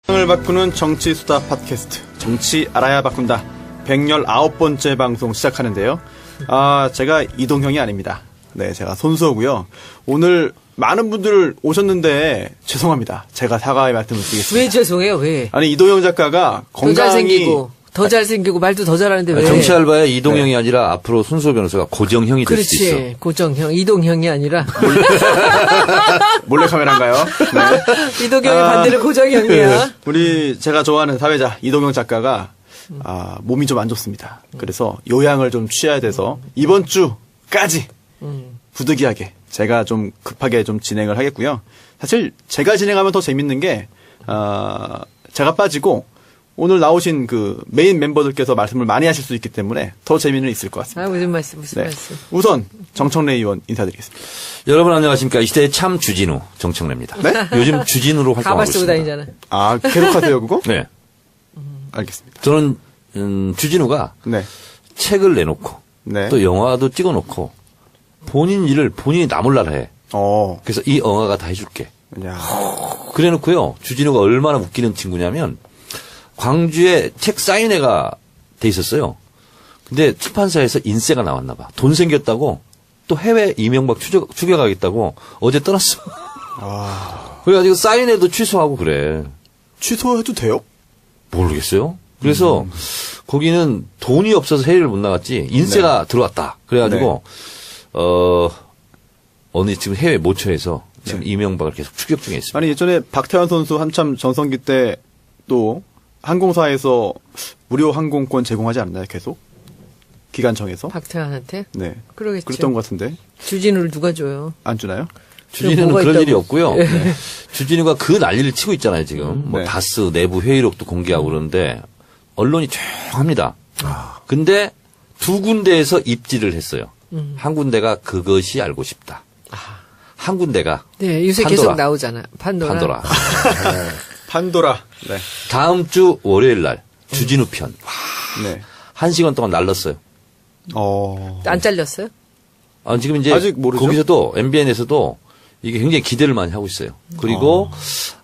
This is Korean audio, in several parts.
을 바꾸는 정치 수다 팟캐스트 정치 알아야 바꾼다 119번째 방송 시작하는데요. 제가 이동형이 아닙니다. 네, 제가 손수호고요. 오늘 많은 분들 오셨는데 죄송합니다. 제가 사과의 말씀을 드리겠습니다. 왜 죄송해요? 왜? 아니 이동형 작가가 건강이 더 잘생기고 말도 더 잘하는데 왜? 정치 알바의 이동형이 아니라 앞으로 손수호 변호사가 고정형이 될 수도 있어. 그렇지. 고정형. 이동형이 아니라. 몰래카메라인가요? 네. 이동형이 반대로 고정형이야. 우리 제가 좋아하는 사회자 이동형 작가가 몸이 좀 안 좋습니다. 그래서 요양을 좀 취해야 돼서 이번 주까지 부득이하게 제가 좀 급하게 좀 진행을 하겠고요. 사실 제가 진행하면 더 재밌는 게 제가 빠지고 오늘 나오신 그 메인 멤버들께서 말씀을 많이 하실 수 있기 때문에 더 재미는 있을 것 같습니다. 무슨 말씀. 우선 정청래 의원 인사드리겠습니다. 여러분 안녕하십니까. 이 시대의 참 주진우 정청래입니다. 네? 요즘 주진우로 활동하고 가발 쓰고 있습니다. 다니잖아. 계속하세요 그거? 네. 알겠습니다. 저는 주진우가 네. 책을 내놓고 네. 또 영화도 찍어놓고 본인 일을 본인이 나 몰라라 해. 그래서 이 영화가 다 해줄게. 야. 그래놓고요. 주진우가 얼마나 웃기는 친구냐면 광주에 책 사인회가 돼 있었어요. 근데 출판사에서 인세가 나왔나 봐. 돈 생겼다고 또 해외 이명박 추격하겠다고 어제 떠났어. 그래가지고 사인회도 취소하고 그래. 취소해도 돼요? 모르겠어요. 그래서 거기는 돈이 없어서 해외를 못 나갔지 인세가 들어왔다. 그래가지고 어느 지금 해외 모처에서 지금 이명박을 계속 추격 중에 있습니다. 아니 예전에 박태환 선수 한참 전성기 때 또 항공사에서 무료 항공권 제공하지 않나요? 계속 기관청에서? 박태환한테? 네. 그러겠죠. 그랬던 것 같은데. 주진우를 누가 줘요? 안 주나요? 주진우는 뭐가 그럴 있다고. 일이 없고요. 네. 주진우가 그 난리를 치고 있잖아요, 지금. 뭐 네. 다스 내부 회의록도 공개하고 그러는데 언론이 조용합니다. 근데 두 군데에서 입지를 했어요. 한 군데가 그것이 알고 싶다. 한 군데가 네, 요새 판도라. 계속 나오잖아. 판도라. 판도라. 네. 다음 주 월요일 날 주진우 편. 네. 1시간 동안 날랐어요. 안 잘렸어요? 지금 이제 아직 모르죠? 거기서도 MBN에서도 이게 굉장히 기대를 많이 하고 있어요. 그리고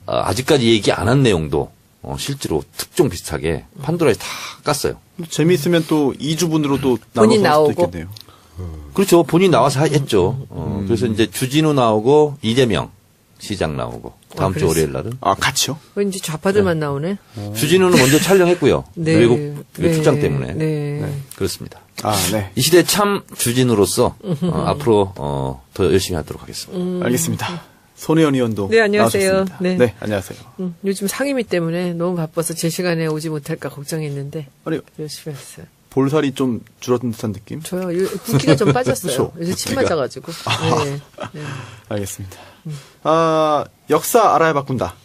아직까지 얘기 안 한 내용도 실제로 특종 비슷하게 판도라에 다 깠어요. 재미있으면 또 2주분으로 또 본인 나올 수도 나오고. 있겠네요. 그렇죠. 본인 나와서 했죠. 그래서 이제 주진우 나오고 이재명 시장 나오고 다음 주 그랬어. 월요일 날은 같이요? 왠지 좌파들만 나오네. 주진우는 먼저 촬영했고요. 네. 외국 출장 때문에 네. 그렇습니다. 네. 이 시대 참 주진우로서 앞으로 더 열심히 하도록 하겠습니다. 알겠습니다. 손혜원 의원도 네, 안녕하세요. 나오셨습니다. 네. 안녕하세요. 요즘 상임위 때문에 너무 바빠서 제 시간에 오지 못할까 걱정했는데 아니, 열심히 했어요. 볼살이 좀 줄어든 듯한 느낌? 저요. 붓기가 좀 빠졌어요. 그렇죠. 요새 침 맞아가지고. 네. 알겠습니다. 역사 알아야 바꾼다.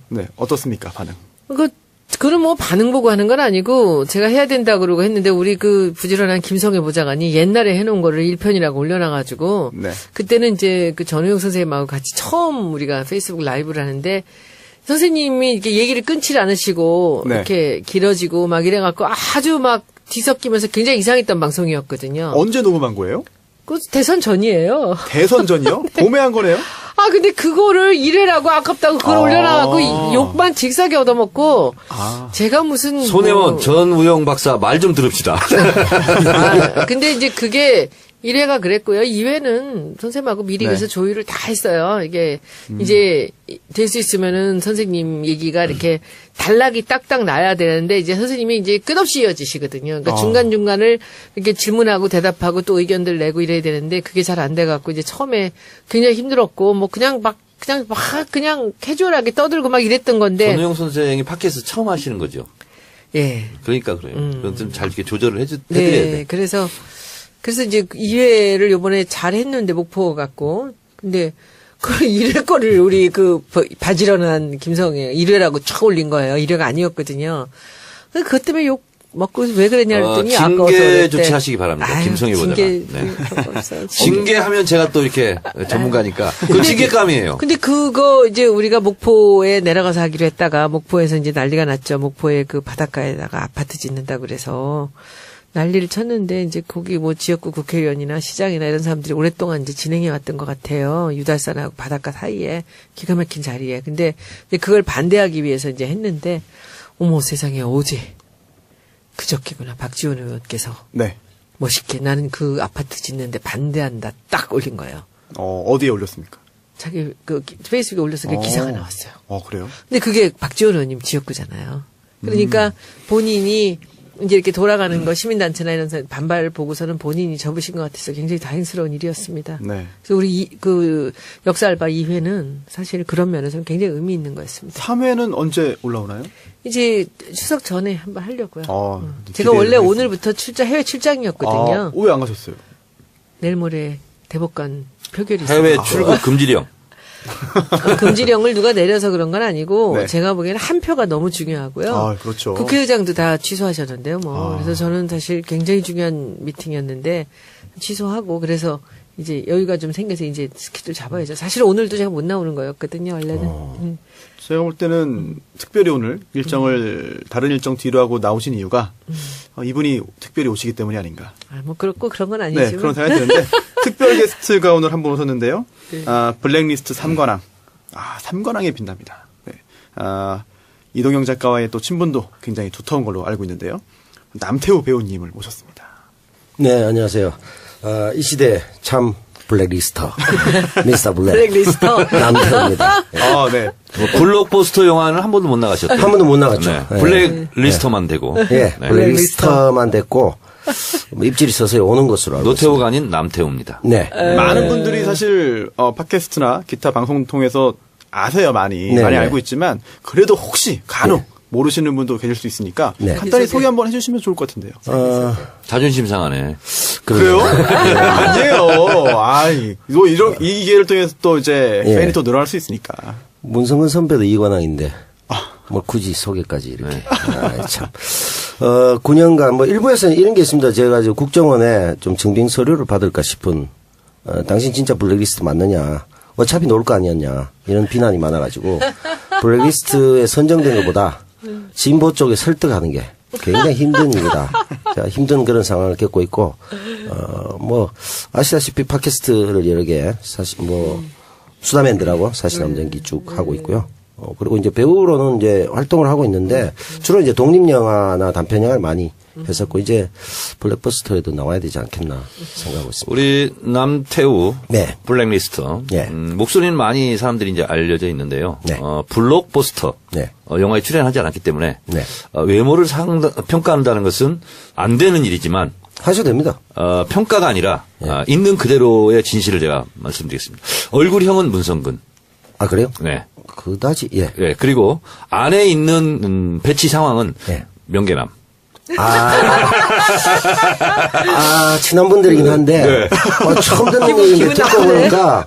네, 어떻습니까, 반응? 그건 뭐 반응 보고 하는 건 아니고 제가 해야 된다 그러고 했는데 우리 그 부지런한 김성애 보좌관이 옛날에 해놓은 거를 1편이라고 올려놔가지고 네. 그때는 이제 그 전우용 선생님하고 같이 처음 우리가 페이스북 라이브를 하는데 선생님이 이렇게 얘기를 끊지 않으시고 네. 이렇게 길어지고 막 이래갖고 아주 막 뒤섞이면서 굉장히 이상했던 방송이었거든요. 언제 녹음한 거예요? 그 대선 전이에요. 대선 전이요? 봄에 한 거네요? 근데 그거를 이래라고 아깝다고 그걸 올려놔갖고 욕만 직사게 얻어먹고 제가 무슨 손혜원 뭐- 전우영 박사 말 좀 들읍시다. 근데 이제 그게 1회가 그랬고요. 2회는 선생님하고 미리 네. 그래서 조율을 다 했어요. 이게 이제 될 수 있으면은 선생님 얘기가 이렇게 단락이 딱딱 나야 되는데 이제 선생님이 이제 끝없이 이어지시거든요. 그러니까 중간중간을 이렇게 질문하고 대답하고 또 의견들 내고 이래야 되는데 그게 잘 안 돼갖고 이제 처음에 굉장히 힘들었고 뭐 그냥 캐주얼하게 떠들고 막 이랬던 건데. 전우영 선생이 팟캐스트 처음 하시는 거죠. 예. 그러니까 그래요. 그건 좀 잘 이렇게 조절을 해드려야 네. 돼. 그래서 이제 2회를 요번에 잘 했는데 목포 갖고. 근데 그 1회 거를 우리 그 바지런한 김성애 1회라고 쫙 올린 거예요. 1회가 아니었거든요. 그것 때문에 욕 먹고 왜 그랬냐 했더니 징계 조치하시기 바랍니다. 김성애 보다가. 징계 네. 징계하면 제가 또 이렇게 전문가니까 그 징계감이에요. 근데 그거 이제 우리가 목포에 내려가서 하기로 했다가 목포에서 이제 난리가 났죠. 목포에 그 바닷가에다가 아파트 짓는다 그래서 난리를 쳤는데 이제 거기 뭐 지역구 국회의원이나 시장이나 이런 사람들이 오랫동안 이제 진행해 왔던 것 같아요. 유달산하고 바닷가 사이에 기가 막힌 자리에. 근데 이제 그걸 반대하기 위해서 이제 했는데 어머 세상에 어제 그저께구나 박지원 의원께서 네. 멋있게 나는 그 아파트 짓는데 반대한다 딱 올린 거예요. 어디에 올렸습니까? 자기 그 페이스북에 올려서 그 기사가 나왔어요. 그래요? 근데 그게 박지원 의원님 지역구잖아요. 그러니까 본인이 이제 이렇게 돌아가는 거 시민단체나 이런 반발을 보고서는 본인이 접으신 것 같아서 굉장히 다행스러운 일이었습니다. 네. 그래서 우리 그 역사 알바 2회는 사실 그런 면에서는 굉장히 의미 있는 거였습니다. 3회는 언제 올라오나요? 이제 추석 전에 한번 하려고요. 제가 기대를 원래 하겠습니다. 오늘부터 해외 출장이었거든요. 왜 안 가셨어요? 내일 모레 대법관 표결이 있어요. 해외 출국 금지령. 금지령을 누가 내려서 그런 건 아니고 네. 제가 보기에는 한 표가 너무 중요하고요. 그렇죠. 국회의장도 다 취소하셨는데요. 그래서 저는 사실 굉장히 중요한 미팅이었는데 취소하고 그래서 이제 여유가 좀 생겨서 이제 스케줄 잡아야죠. 사실 오늘도 제가 못 나오는 거였거든요. 원래는. 제가 볼 때는 특별히 오늘 다른 일정 뒤로 하고 나오신 이유가 이분이 특별히 오시기 때문이 아닌가. 뭐 그렇고 그런 건 아니지만. 네, 그런 생각이 드는데 특별 게스트가 오늘 한 분 오셨는데요. 네. 블랙리스트 3관왕. 3관왕에 빛납니다. 네. 이동영 작가와의 또 친분도 굉장히 두터운 걸로 알고 있는데요. 남태우 배우님을 모셨습니다. 네, 안녕하세요. 이 시대 참 블랙리스터. 미스터 블랙. 블랙리스터. 남태우입니다. 네. 블록버스터 영화는 한 번도 못 나가셨죠? 한 번도 못 나갔죠. 네. 네. 블랙리스터만 되고. 예, 블랙리스터만 됐고, 뭐 입질이 서서히 오는 것으로 알고 있습니다. 노태우가 아닌 남태우입니다. 네. 많은 분들이 사실 팟캐스트나 기타 방송 통해서 아세요, 많이. 네, 많이 네. 알고 있지만 그래도 혹시 간혹 모르시는 분도 계실 수 있으니까 네. 간단히 소개 한번 해주시면 좋을 것 같은데요. 자존심 상하네. 그래요? 아니에요. 이 기회를 통해서 또 이제 예. 팬이 또 늘어날 수 있으니까. 문성근 선배도 이관왕인데, 뭐 굳이 소개까지 이렇게. 네. 참. 9년간, 뭐 일부에서는 이런 게 있습니다. 제가 이제 국정원에 좀 증빙 서류를 받을까 싶은, 당신 진짜 블랙리스트 맞느냐. 어차피 놓을 거 아니었냐. 이런 비난이 많아가지고, 블랙리스트에 선정된 것보다 진보 쪽에 설득하는 게 굉장히 힘든 일이다. 자, 힘든 그런 상황을 겪고 있고, 뭐, 아시다시피 팟캐스트를 여러 개, 사실 뭐, 수다맨들하고 사실남전기 쭉 하고 있고요. 그리고 이제 배우로는 이제 활동을 하고 있는데, 주로 이제 독립영화나 단편영화를 많이 했었고, 이제 블랙버스터에도 나와야 되지 않겠나 생각하고 있습니다. 우리 남태우 네. 블랙리스터 네. 목소리는 많이 사람들이 이제 알려져 있는데요. 네. 블록버스터 네. 영화에 출연하지 않았기 때문에 네. 외모를 평가한다는 것은 안 되는 일이지만 하셔도 됩니다. 평가가 아니라 있는 그대로의 진실을 제가 말씀드리겠습니다. 얼굴형은 문성근. 아, 그래요? 네. 그다지, 예. 네. 그리고 안에 있는 배치 상황은 네. 명계남. 친한 분들이긴 한데, 처음 듣는 얘기인데 기분 듣고 나쁘네. 보니까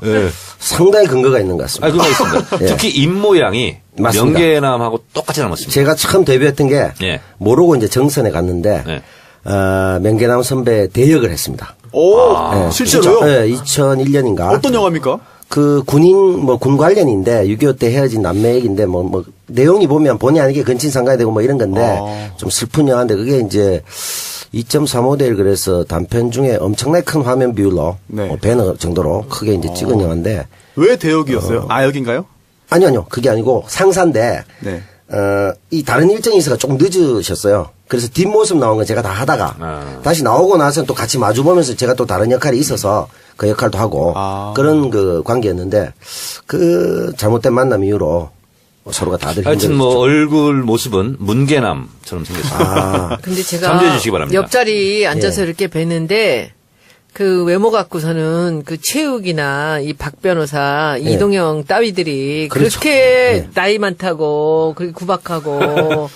상당히 근거가 있는 것 같습니다. 그거 있습니다. 예. 특히 입모양이 맞습니다. 명계남하고 똑같이 닮았습니다. 제가 처음 데뷔했던 게, 예. 모르고 이제 정선에 갔는데, 네. 명계남 선배 대역을 했습니다. 오, 실제로요? 네, 2001년인가. 어떤 영화입니까? 그 군 관련인데 6.25 때 헤어진 남매 얘기인데 뭐 내용이 보면 본의 아니게 근친상간이 되고 뭐 이런 건데 좀 슬픈 영화인데 그게 이제 2.35대 1 그래서 단편 중에 엄청나게 큰 화면 비율로 네. 배너 정도로 크게 이제 찍은 영화인데 왜 대역이었어요? 여긴가요? 아니요 그게 아니고 상사인데 네. 이 다른 일정이 있어서 조금 늦으셨어요. 그래서 뒷모습 나온 건 제가 다 하다가 다시 나오고 나서 또 같이 마주보면서 제가 또 다른 역할이 있어서 그 역할도 하고 그런 그 관계였는데 그 잘못된 만남 이후로 서로가 다들 하여튼 뭐 힘들었죠. 얼굴 모습은 문계남처럼 생겼습니다. 근데 제가 참조해 주시기 바랍니다. 옆자리 앉아서 이렇게 뵀는데 그 외모 갖고서는 그 최욱이나 이 박 변호사 이동영 따위들이 그렇죠. 그렇게 나이 많다고 그렇게 구박하고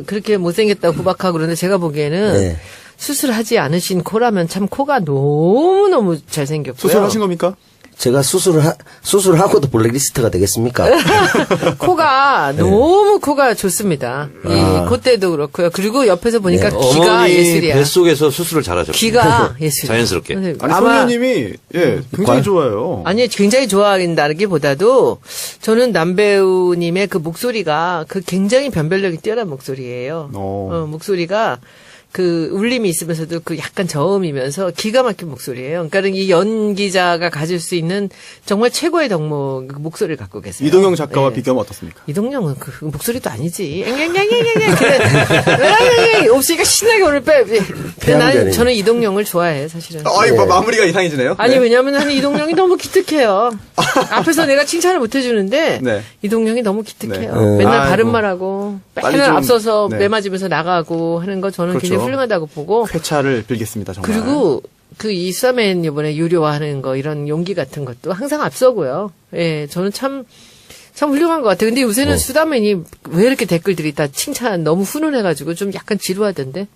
그렇게 못생겼다고 구박하고 그러는데 제가 보기에는 네. 수술하지 않으신 코라면 참 코가 너무너무 잘생겼고요. 수술하신 겁니까? 제가 수술하고도 블랙리스트가 되겠습니까? 코가 너무 코가 좋습니다. 이 콧대도 그렇고요. 그리고 옆에서 보니까 귀가 어머니 예술이야. 뱃속에서 수술을 잘하셨고 귀가 예술이야. 자연스럽게. 선생님, 아니, 아마 소녀님이 굉장히 좋아요. 아니 굉장히 좋아한다기보다도 저는 남배우님의 그 목소리가 그 굉장히 변별력이 뛰어난 목소리예요. 목소리가 그 울림이 있으면서도 그 약간 저음이면서 기가 막힌 목소리예요. 그러니까 이 연기자가 가질 수 있는 정말 최고의 덕목 그 목소리를 갖고 계세요. 이동영 작가와 예. 비교하면 어떻습니까? 이동영은 그 목소리도 아니지. 그래. 없으니까 신나게 오늘 빼. 근데 나는 저는 이동영을 좋아해 사실은. 아, 이거 마무리가 이상해지네요. 아니 네. 왜냐하면 나는 이동영이 너무 기특해요. 앞에서 내가 칭찬을 못 해주는데 네. 이동영이 너무 기특해요. 네. 맨날 아이고. 바른 말하고 빨리 맨날 좀, 앞서서 네. 매맞으면서 나가고 하는 거 저는 그렇죠. 굉장히 훌륭하다고 보고 회차를 빌겠습니다, 정말. 그리고 그 이 수다맨 이번에 유료화하는 거 이런 용기 같은 것도 항상 앞서고요. 예, 저는 참 훌륭한 것 같아요. 근데 요새는 수다맨이 왜 이렇게 댓글들이 다 칭찬 너무 훈훈해가지고 좀 약간 지루하던데.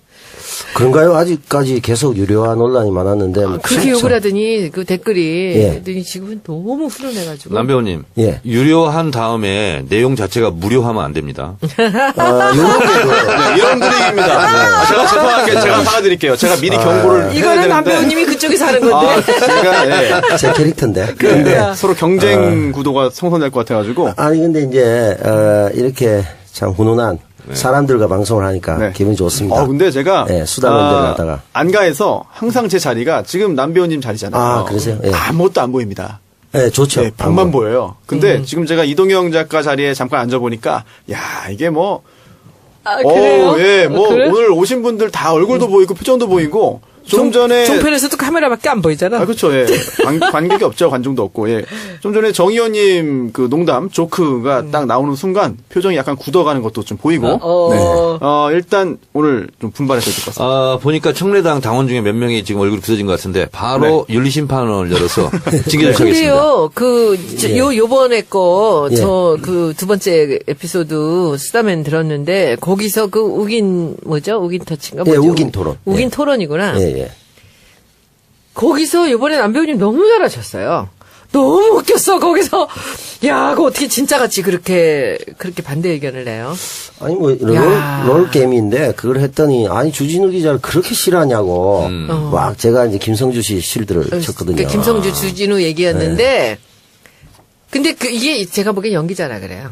그런가요? 아직까지 계속 유료화 논란이 많았는데. 뭐 그렇게 진짜. 욕을 하더니 그 댓글이 예. 그랬더니 지금은 너무 훈훈해가지고. 남 배우님, 예. 유료한 다음에 내용 자체가 무료하면 안 됩니다. 요렇게도. 네, 이런 드립입니다. 제가 죄송하게 제가 사과드릴게요. 제가 미리 경고를 해야 이거는 남 되는데. 배우님이 그쪽에서 하는 건데. 아, 제가, 예. 제 캐릭터인데. 근데 서로 경쟁 구도가 성선될 것 같아가지고. 아니, 근데 이제, 이렇게 참 훈훈한 사람들과 방송을 하니까 네. 기분이 좋습니다. 근데 제가. 네, 수다맨들 가다가. 안가에서 항상 제 자리가 지금 남배우님 자리잖아요. 아, 그러세요? 예. 아무것도 안 보입니다. 네, 좋죠. 네, 벽만 보여요. 근데 지금 제가 이동영 작가 자리에 잠깐 앉아보니까, 야, 이게 뭐, 아, 그래요? 예, 뭐, 그래? 오늘 오신 분들 다 얼굴도 보이고, 표정도 보이고, 좀 전에. 종편에서도 카메라밖에 안 보이잖아. 아, 그렇죠. 예. 관객이 없죠. 관중도 없고. 예. 좀 전에 정 의원님 그 농담, 조크가 딱 나오는 순간 표정이 약간 굳어가는 것도 좀 보이고. 네. 일단 오늘 좀 분발해서 될 것 같습니다. 보니까 청래당 당원 중에 몇 명이 지금 얼굴이 굳어진 것 같은데 바로 윤리심판원을 열어서 징계를 처하겠습니다. 근데요, 요번에 거, 예. 그 두 번째 에피소드 수다맨 들었는데, 거기서 그 우긴 터치인가? 예, 뭐죠? 우긴 토론. 우긴 예. 토론이구나. 예, 예. 거기서 이번에 남배우님 너무 잘하셨어요. 너무 웃겼어, 거기서. 야, 그거 어떻게 진짜같이 그렇게 반대 의견을 내요? 아니, 뭐, 야. 롤 게임인데, 그걸 했더니, 아니, 주진우 기자를 그렇게 싫어하냐고. 막, 제가 이제 김성주 씨 실드를 쳤거든요. 그러니까 김성주, 주진우 얘기였는데, 근데 이게 제가 보기엔 연기자라 그래요.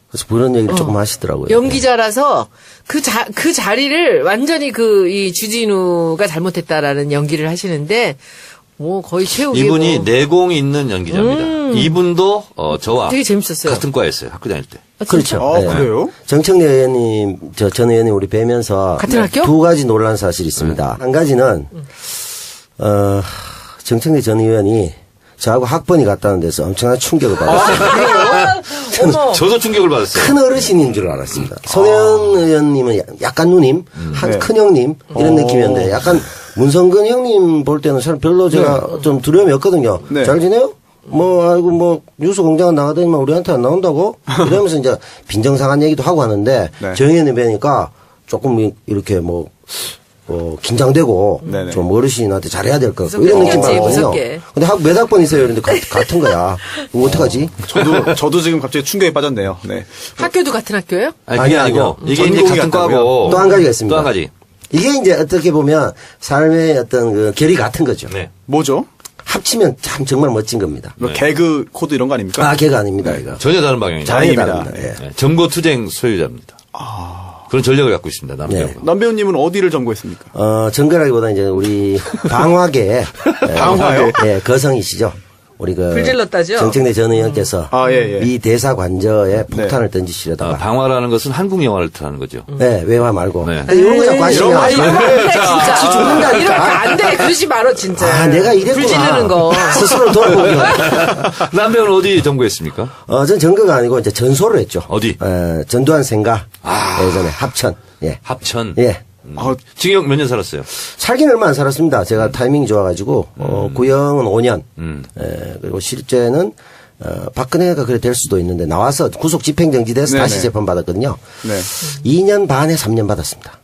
그래서 그런 얘기를 조금 하시더라고요. 연기자라서 그 자리를 완전히 이 주진우가 잘못했다라는 연기를 하시는데, 뭐 거의 최후기. 이분이 내공이 있는 연기자입니다. 이분도 저와 되게 재밌었어요. 같은 과였어요. 학교 다닐 때. 아, 진짜? 그렇죠. 예. 그래요? 정청래 의원님, 전 의원님 우리 뵈면서 같은 학교? 두 가지 논란 사실이 있습니다. 한 가지는 정청래 전 의원이 저하고 학번이 같다는 데서 엄청난 충격을 받았어요. 어머. 저도 충격을 받았어요. 큰 어르신인 줄 알았습니다. 손혜원 의원님은 약간 누님, 네. 큰 형님 이런 느낌이었는데 약간 문성근 형님 볼 때는 사실 별로 제가 좀 두려움이 없거든요. 네. 잘 지내요? 아이고 뉴스 공장은 나가더니만 우리한테 안 나온다고? 이러면서 이제 빈정상한 얘기도 하고 하는데 네. 정 의원님 뵈니까 조금 이렇게 긴장되고 네네. 좀 어르신한테 잘해야 될 것 같고 무섭게 이런 느낌 생겼지, 받거든요. 무섭게. 근데 몇 학번이세요? 이런데 같은 거야. 이거 어떡하지? 저도 지금 갑자기 충격에 빠졌네요. 네. 학교도 같은 학교예요? 아니, 그게 아니요. 아니고 이게 이제 전공이 같은 같다고요? 과고 또 한 가지가 있습니다. 또 한 가지. 이게 이제 어떻게 보면 삶의 어떤 그 결이 같은 거죠. 네. 뭐죠? 합치면 참 정말 멋진 겁니다. 뭐 개그 코드 이런 거 아닙니까? 아, 걔가 아닙니다, 이거. 전혀 다른 방향입니다. 다행입니다. 다릅니다. 예. 네, 점거투쟁 소유자입니다. 그런 전력을 갖고 있습니다. 남배우가. 네. 남배우님은 어디를 점거했습니까? 정거라기보다 이제 우리 방화계. 방화요? 예, 거성이시죠. 우리 불질렀다죠? 정청래 전 의원께서 예. 이 대사 관저에 폭탄을 던지시려다가. 방화라는 것은 한국 영화를 뜻하는 거죠. 네, 외화 말고. 네. 이런 거 자꾸 하시면. 아, 이러면 안 돼, 진짜. 같이 죽는다니까. 이러면 안 돼. 그러지 말어, 진짜. 아, 내가 이랬구나. 불 지르는 거. 스스로 돌아보기. 남배우는 어디 점거했습니까? 전 정거가 아니고 이제 전소를 했죠. 어디? 전두환 생가. 예전에 합천. 예. 합천. 예. 징역 몇 년 살았어요? 살기는 얼마 안 살았습니다. 제가 타이밍이 좋아가지고, 구형은 5년. 그리고 실제는, 박근혜가 그래 될 수도 있는데, 나와서 구속 집행정지돼서 네네. 다시 재판받았거든요. 네. 2년 반에 3년 받았습니다.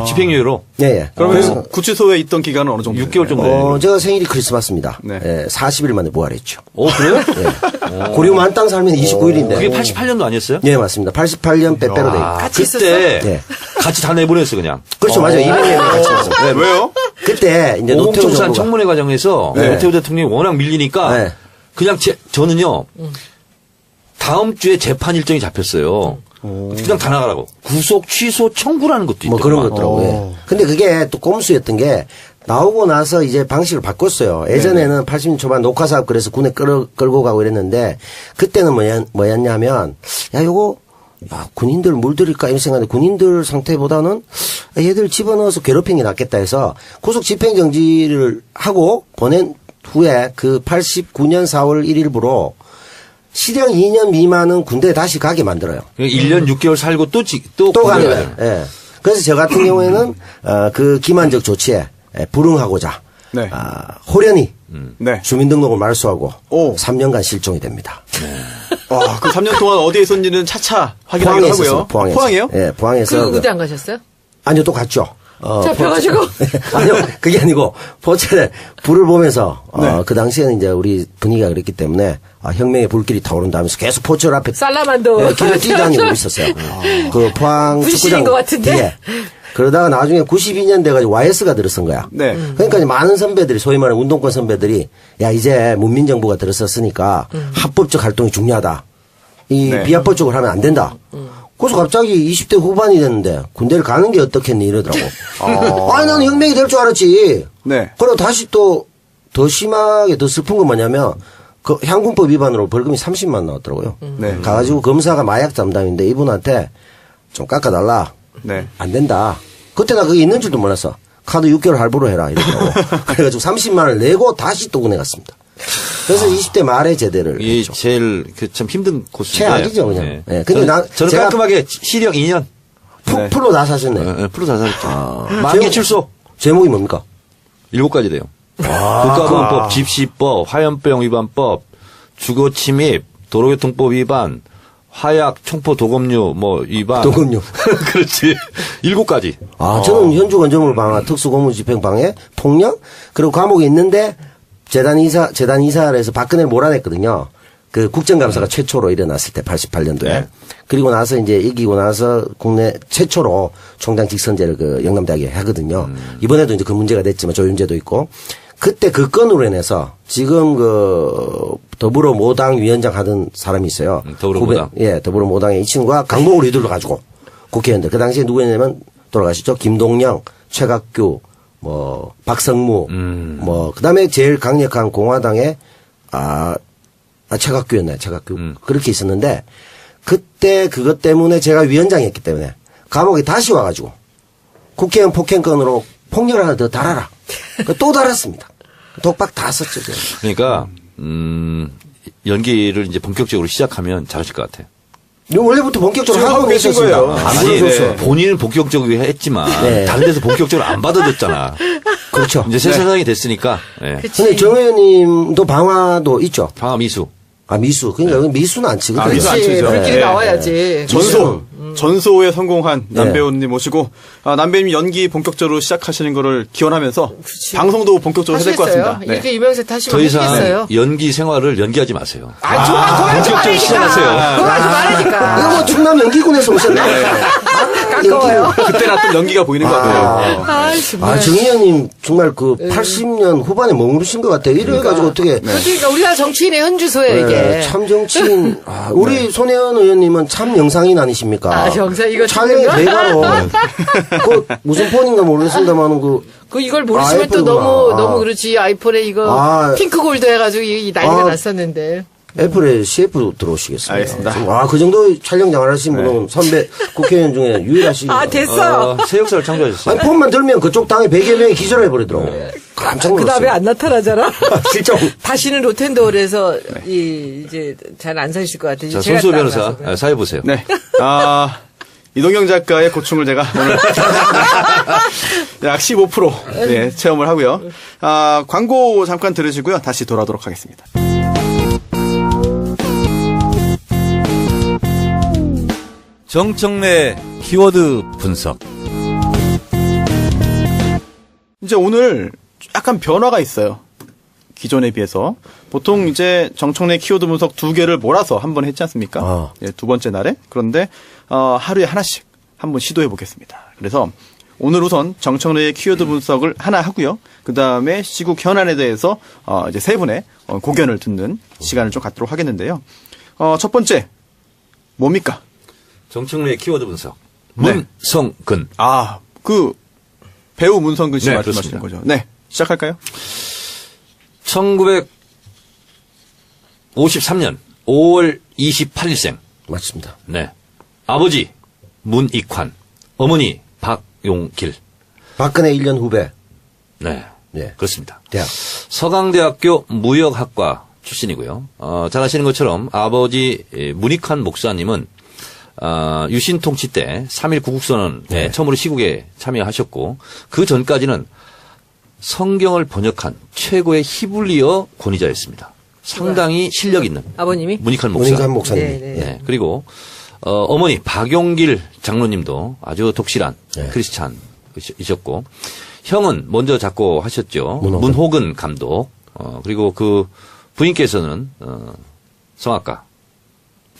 집행유예로? 예, 예. 그러면 구치소에 있던 기간은 어느 정도? 6개월 정도 되네요. 제가 생일이 크리스마스입니다. 네. 예, 40일 만에 부활했죠. 그래요? 예. 고려 만땅 살면 29일인데. 그게 88년도 아니었어요? 예, 맞습니다. 88년 빼빼로 데이. 같이 그때 네. 같이 다 내보냈어 그냥. 그렇죠, 맞아요. 200년 같이 했습니다. 네, 왜요? 그때 이제 노태우 오공청산 정부가. 청문회 과정에서 네. 노태우 대통령이 워낙 밀리니까 네. 그냥 저는요 다음 주에 재판 일정이 잡혔어요. 그냥 다 나가라고. 구속 취소 청구라는 것도 있대요. 뭐 그런 것더라고요. 예. 근데 그게 또 꼼수였던 게 나오고 나서 이제 방식을 바꿨어요. 예전에는 80년 초반 녹화사업 그래서 군에 끌고 가고 이랬는데 그때는 뭐였냐면 야 요거 군인들 물들일까 이런 생각인데 군인들 상태보다는 얘들 집어넣어서 괴롭히는 게 낫겠다 해서 구속 집행정지를 하고 보낸 후에 그 89년 4월 1일부로 실형 2년 미만은 군대에 다시 가게 만들어요. 1년 6개월 살고 또 가는 거예요. 예. 그래서 저 같은 경우에는 그 기만적 조치에 불응하고자 네. 호련히 네. 주민등록을 말소하고 오. 3년간 실종이 됩니다. 그 3년 동안 어디에 있었는지는 차차 확인하기로 포항에 하고요. 있었어요. 포항에서. 포항이요? 예, 포항에서. 그 의대 안 가셨어요? 아니요, 또 갔죠. 잡혀가지고? 아니요, 그게 아니고, 포천에 불을 보면서, 네. 그 당시에는 이제 우리 분위기가 그랬기 때문에, 혁명의 불길이 타오른다 하면서 계속 포천 앞에 살라만도. 길을 뛰다니고 있었어요. 그 포항 분신인 축구장 것 같은데? 뒤에. 그러다가 나중에 92년 돼가지고 YS가 들어선 거야. 네. 그러니까 이제 많은 선배들이, 소위 말하는 운동권 선배들이, 야, 이제 문민정부가 들어섰으니까 합법적 활동이 중요하다. 이 네. 비합법적으로 하면 안 된다. 그래서 갑자기 20대 후반이 됐는데 군대를 가는 게 어떻겠니 이러더라고. 아니 나는 혁명이 될 줄 알았지. 네. 그리고 다시 또 더 심하게 더 슬픈 건 뭐냐면 그 향군법 위반으로 벌금이 30만 나왔더라고요. 네. 가가지고 검사가 마약 담당인데 이분한테 좀 깎아달라. 네. 안 된다. 그때 나 그게 있는 줄도 몰랐어. 카드 6개월 할부로 해라 이러더라고. 그래가지고 30만 원을 내고 다시 또 군에 갔습니다. 그래서 20대 말에 제대를 이게 했죠. 제일 참 힘든 코스인데. 최악이죠 그냥. 네. 네. 근데 저는 제가 깔끔하게 실형 2년. 네. 풀로 다 사셨네. 프로 다 살았죠. 만기 출소. 제목이 뭡니까? 7가지 돼요. 국가보안법, 집시법, 화염병 위반법, 주거 침입, 도로교통법 위반, 화약, 총포, 도검류 뭐 위반. 도검류. 그렇지. 7가지. 저는 현주 건조물 방화, 특수고문 집행 방해, 폭력, 그리고 감옥에 있는데 재단 이사를 해서 박근혜를 몰아냈거든요. 그 국정감사가 최초로 일어났을 때 88년도에. 네. 그리고 나서 이제 이기고 나서 국내 최초로 총장 직선제를 그 영남대학에 하거든요. 이번에도 이제 그 문제가 됐지만 조윤재도 있고. 그때 그 건으로 인해서 지금 그 더불어모당 위원장 하던 사람이 있어요. 더불어모당. 예, 더불어모당의 이 친구가 강목을 휘둘러 가지고 국회의원들. 그 당시에 누구였냐면 돌아가시죠. 김동영, 최각규, 뭐 박성무, 뭐 그다음에 제일 강력한 공화당의 최각규였나요? 최각규. 그렇게 있었는데 그때 그것 때문에 제가 위원장이었기 때문에 감옥에 다시 와가지고 국회의원 폭행건으로 폭력을 하나 더 달아라. 또 달았습니다. 독박 다 썼죠. 제가. 그러니까 연기를 이제 본격적으로 시작하면 잘하실 것 같아요. 원래부터 본격적으로 지금 하고 하고 계신 있었습니다. 거예요. 안 아니, 불러줬어. 본인은 본격적으로 했지만 네. 다른 데서 본격적으로 안 받아줬잖아. 그렇죠. 이제 새 세상이 됐으니까. 예. 근데 정 의원님도 방화도 있죠. 방화 미수. 미수. 그러니까 여기 미수는 안 치거든요. 미수 안 그렇지. 치죠. 우리끼리 네. 나와야지. 전소에 성공한 네. 남배우님 모시고 남배우님 연기 본격적으로 시작하시는 거를 기원하면서 방송도 본격적으로 해야 될 것 하시겠어요? 같습니다. 네. 이렇게 유명세 타시면 더 이상 하시겠어요? 연기 생활을 연기하지 마세요. 좋아하지 본격적으로 시작하세요. 말라니까. 좋아하지 말라니까. 이거 뭐 충남 연기군에서 오셨네. 가까워요. 그때나 또 연기가 보이는 것 같아요. 정말. 정 의원님 정말 그 80년 후반에 머무르신 것 같아요. 이래가지고 어떻게. 그러니까 우리나라 정치인의 현주소예요, 이게. 참 정치인. 우리 손혜원 의원님은 참 영상인 아니십니까? 영상 이거 촬영이 찍는 거? 대가로. 그 무슨 폰인가 모르겠습니다만 그. 이걸 모르시면 또 아이폰이구나. 너무 그렇지. 아이폰에 이거 핑크 골드 해가지고 이 난리가 났었는데. 애플에 CF 들어오시겠습니다. 알겠습니다. 그 정도 촬영장을 하신 분은 선배 국회의원 중에 유일하시고. 됐어요. 새 역사를 창조하셨어요. 아니, 폰만 들면 그쪽 당에 100여 명이 기절해버리더라고. 깜짝 놀랐어요. 그 다음에 안 나타나잖아. 실종. 다시는 로텐도어에서 이제 잘 안 사실 것 같아요. 자, 제가 손수호 딱 변호사 나서면. 사회 보세요. 네. 이동영 작가의 고충을 제가 오늘 약 15% 네, 체험을 하고요. 광고 잠깐 들으시고요. 다시 돌아오도록 하겠습니다. 정청래 키워드 분석. 이제 오늘 약간 변화가 있어요. 기존에 비해서. 보통 이제 정청래 키워드 분석 2개를 몰아서 한 번 했지 않습니까? 예, 두 번째 날에. 그런데 하루에 하나씩 한번 시도해 보겠습니다. 그래서 오늘 우선 정청래의 키워드 분석을 하나 하고요. 그 다음에 시국 현안에 대해서 이제 세 분의 고견을 듣는 시간을 좀 갖도록 하겠는데요. 첫 번째 뭡니까? 정청래의 키워드 분석. 네. 문성근. 아, 그 배우 문성근 씨 네, 말씀하시는 그렇습니다. 거죠. 네. 시작할까요? 1953년 5월 28일생. 맞습니다. 네. 아버지 문익환, 어머니 박용길. 박근혜 1년 후배. 네. 네. 그렇습니다. 대학. 서강대학교 무역학과 출신이고요. 잘 아시는 것처럼 아버지 문익환 목사님은 유신 통치 때 3.1 구국선언에 네. 처음으로 시국에 참여하셨고 그 전까지는 성경을 번역한 최고의 히브리어 권위자였습니다. 상당히 실력 있는 아버님이? 문익환 목사. 문인간 목사님. 네, 네. 네. 그리고 어머니 박용길 장로님도 아주 독실한 네. 크리스찬이셨고 형은 먼저 작곡하셨죠. 문호근. 문호근 감독. 그리고 그 부인께서는 성악가.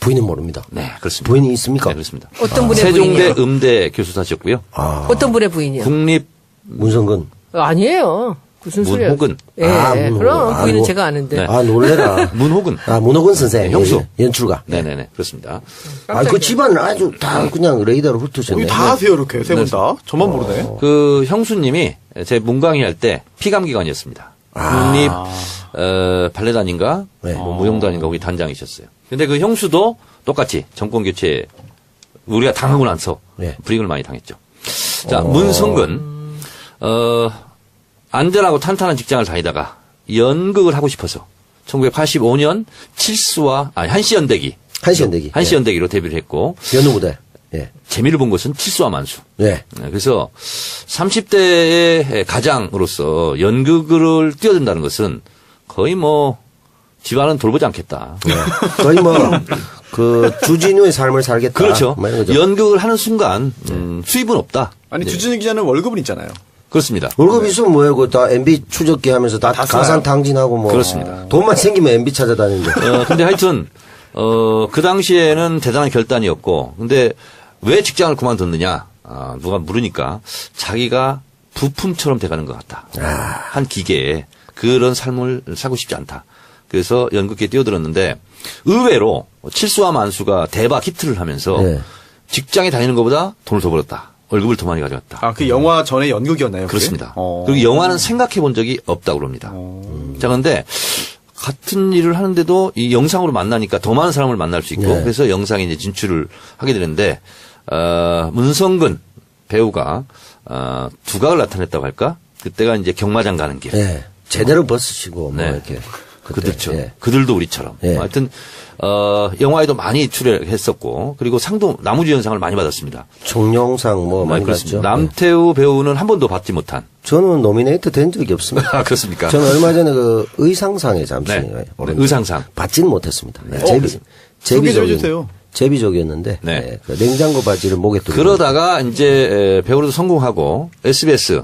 부인은 모릅니다. 네, 그렇습니다. 부인이 있습니까? 네, 그렇습니다. 어떤 분의 세종대 부인이요? 음대 교수사셨고요. 아, 어떤 분의 부인이요? 국립 문성근. 아니에요. 무슨 소리야? 문호근. 예, 문호근. 그럼 아, 부인은 뭐. 제가 아는데. 네. 아, 놀래라. 문호근. 아, 문호근 선생. 네, 형수. 예, 연출가. 네네네. 그렇습니다. 아, 그 집안은 아주 다 그냥 레이더로 훑으셨네. 다 하세요, 이렇게. 세 분 다. 저만 모르네. 그 형수님이 제 문강의 할 때 피감기관이었습니다. 국립 발레단인가 네. 뭐 무용단인가 거기 단장이셨어요. 근데 그 형수도 똑같이 정권 교체 우리가 당하고 나서 네. 불이익을 많이 당했죠. 자 문성근 안전하고 탄탄한 직장을 다니다가 연극을 하고 싶어서 1985년 한시연대기 한시연대기. 한시연대기로 데뷔를 했고 연우 무대. 예. 재미를 본 것은 칠수와 만수. 네. 네, 그래서 30대의 가장으로서 연극을 뛰어든다는 것은 거의 뭐 집안은 돌보지 않겠다. 네. 거의 뭐, 그, 주진우의 삶을 살겠다. 그렇죠. 뭐 이런 거죠. 연극을 하는 순간 수입은 없다. 아니, 네. 주진우 기자는 월급은 있잖아요. 그렇습니다. 월급 있으면 뭐예요? 그다 MB 추적기 하면서 다 쓰나요? 가산 탕진하고 뭐. 그렇습니다. 돈만 생기면 MB 찾아다니는데. 근데 하여튼 그 당시에는 대단한 결단이었고, 근데 왜 직장을 그만뒀느냐? 누가 물으니까 자기가 부품처럼 돼가는 것 같다. 한 기계에 그런 삶을 살고 싶지 않다. 그래서 연극계에 뛰어들었는데 의외로 칠수와 만수가 대박 히트를 하면서 네. 직장에 다니는 것보다 돈을 더 벌었다. 월급을 더 많이 가져갔다. 아, 그 영화 전에 연극이었나요? 그게? 그렇습니다. 그리고 영화는 생각해 본 적이 없다고 그럽니다. 자, 그런데 같은 일을 하는데도 이 영상으로 만나니까 더 많은 사람을 만날 수 있고 네. 그래서 영상에 이제 진출을 하게 되는데 문성근 배우가 두각을 나타냈다고 할까? 그때가 이제 경마장 가는 길. 예. 제대로 벗으시고, 뭐, 네. 이렇게. 그때, 그렇죠. 예. 그들도 우리처럼. 예. 하여튼 영화에도 많이 출연했었고 그리고 상도 나무주연상을 많이 받았습니다. 총룡상 뭐 많이 그렇습니다. 갔죠. 남태우 배우는 한 번도 받지 못한. 저는 노미네이트 된 적이 없습니다. 아, 그렇습니까? 저는 얼마 전에 그 의상상에 잠시 네. 의상상. 받지는 못했습니다. 네. 소개 좀 해주세요. 제비족이었는데 네. 네. 그 냉장고 바지를 목에 두고 그러다가 이제 배우로도 성공하고 SBS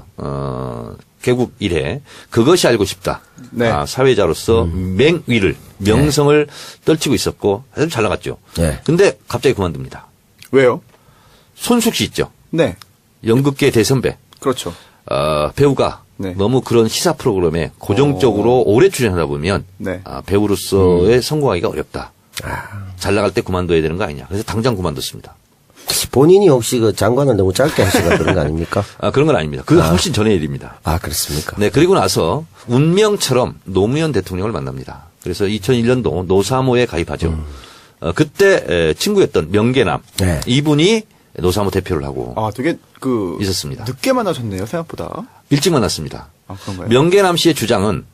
개국 이래 그것이 알고 싶다. 네. 사회자로서 맹위를 명성을 떨치고 있었고 아주 잘 나갔죠. 네. 근데 갑자기 그만둡니다. 왜요? 손숙 씨 있죠. 네. 연극계 대선배. 그렇죠. 배우가 네. 너무 그런 시사 프로그램에 고정적으로 오래 출연하다 보면 네. 배우로서의 성공하기가 어렵다. 잘 나갈 때 그만둬야 되는 거 아니냐. 그래서 당장 그만뒀습니다. 본인이 혹시 그 장관을 너무 짧게 하시가 그런 거 아닙니까? 그런 건 아닙니다. 그건 훨씬 전의 일입니다. 아, 그렇습니까? 네, 그리고 나서 운명처럼 노무현 대통령을 만납니다. 그래서 2001년도 노사모에 가입하죠. 그때 친구였던 명계남 네. 이분이 노사모 대표를 하고 아, 되게 있었습니다. 늦게 만나셨네요, 생각보다. 일찍 만났습니다. 아, 그런가요? 명계남 씨의 주장은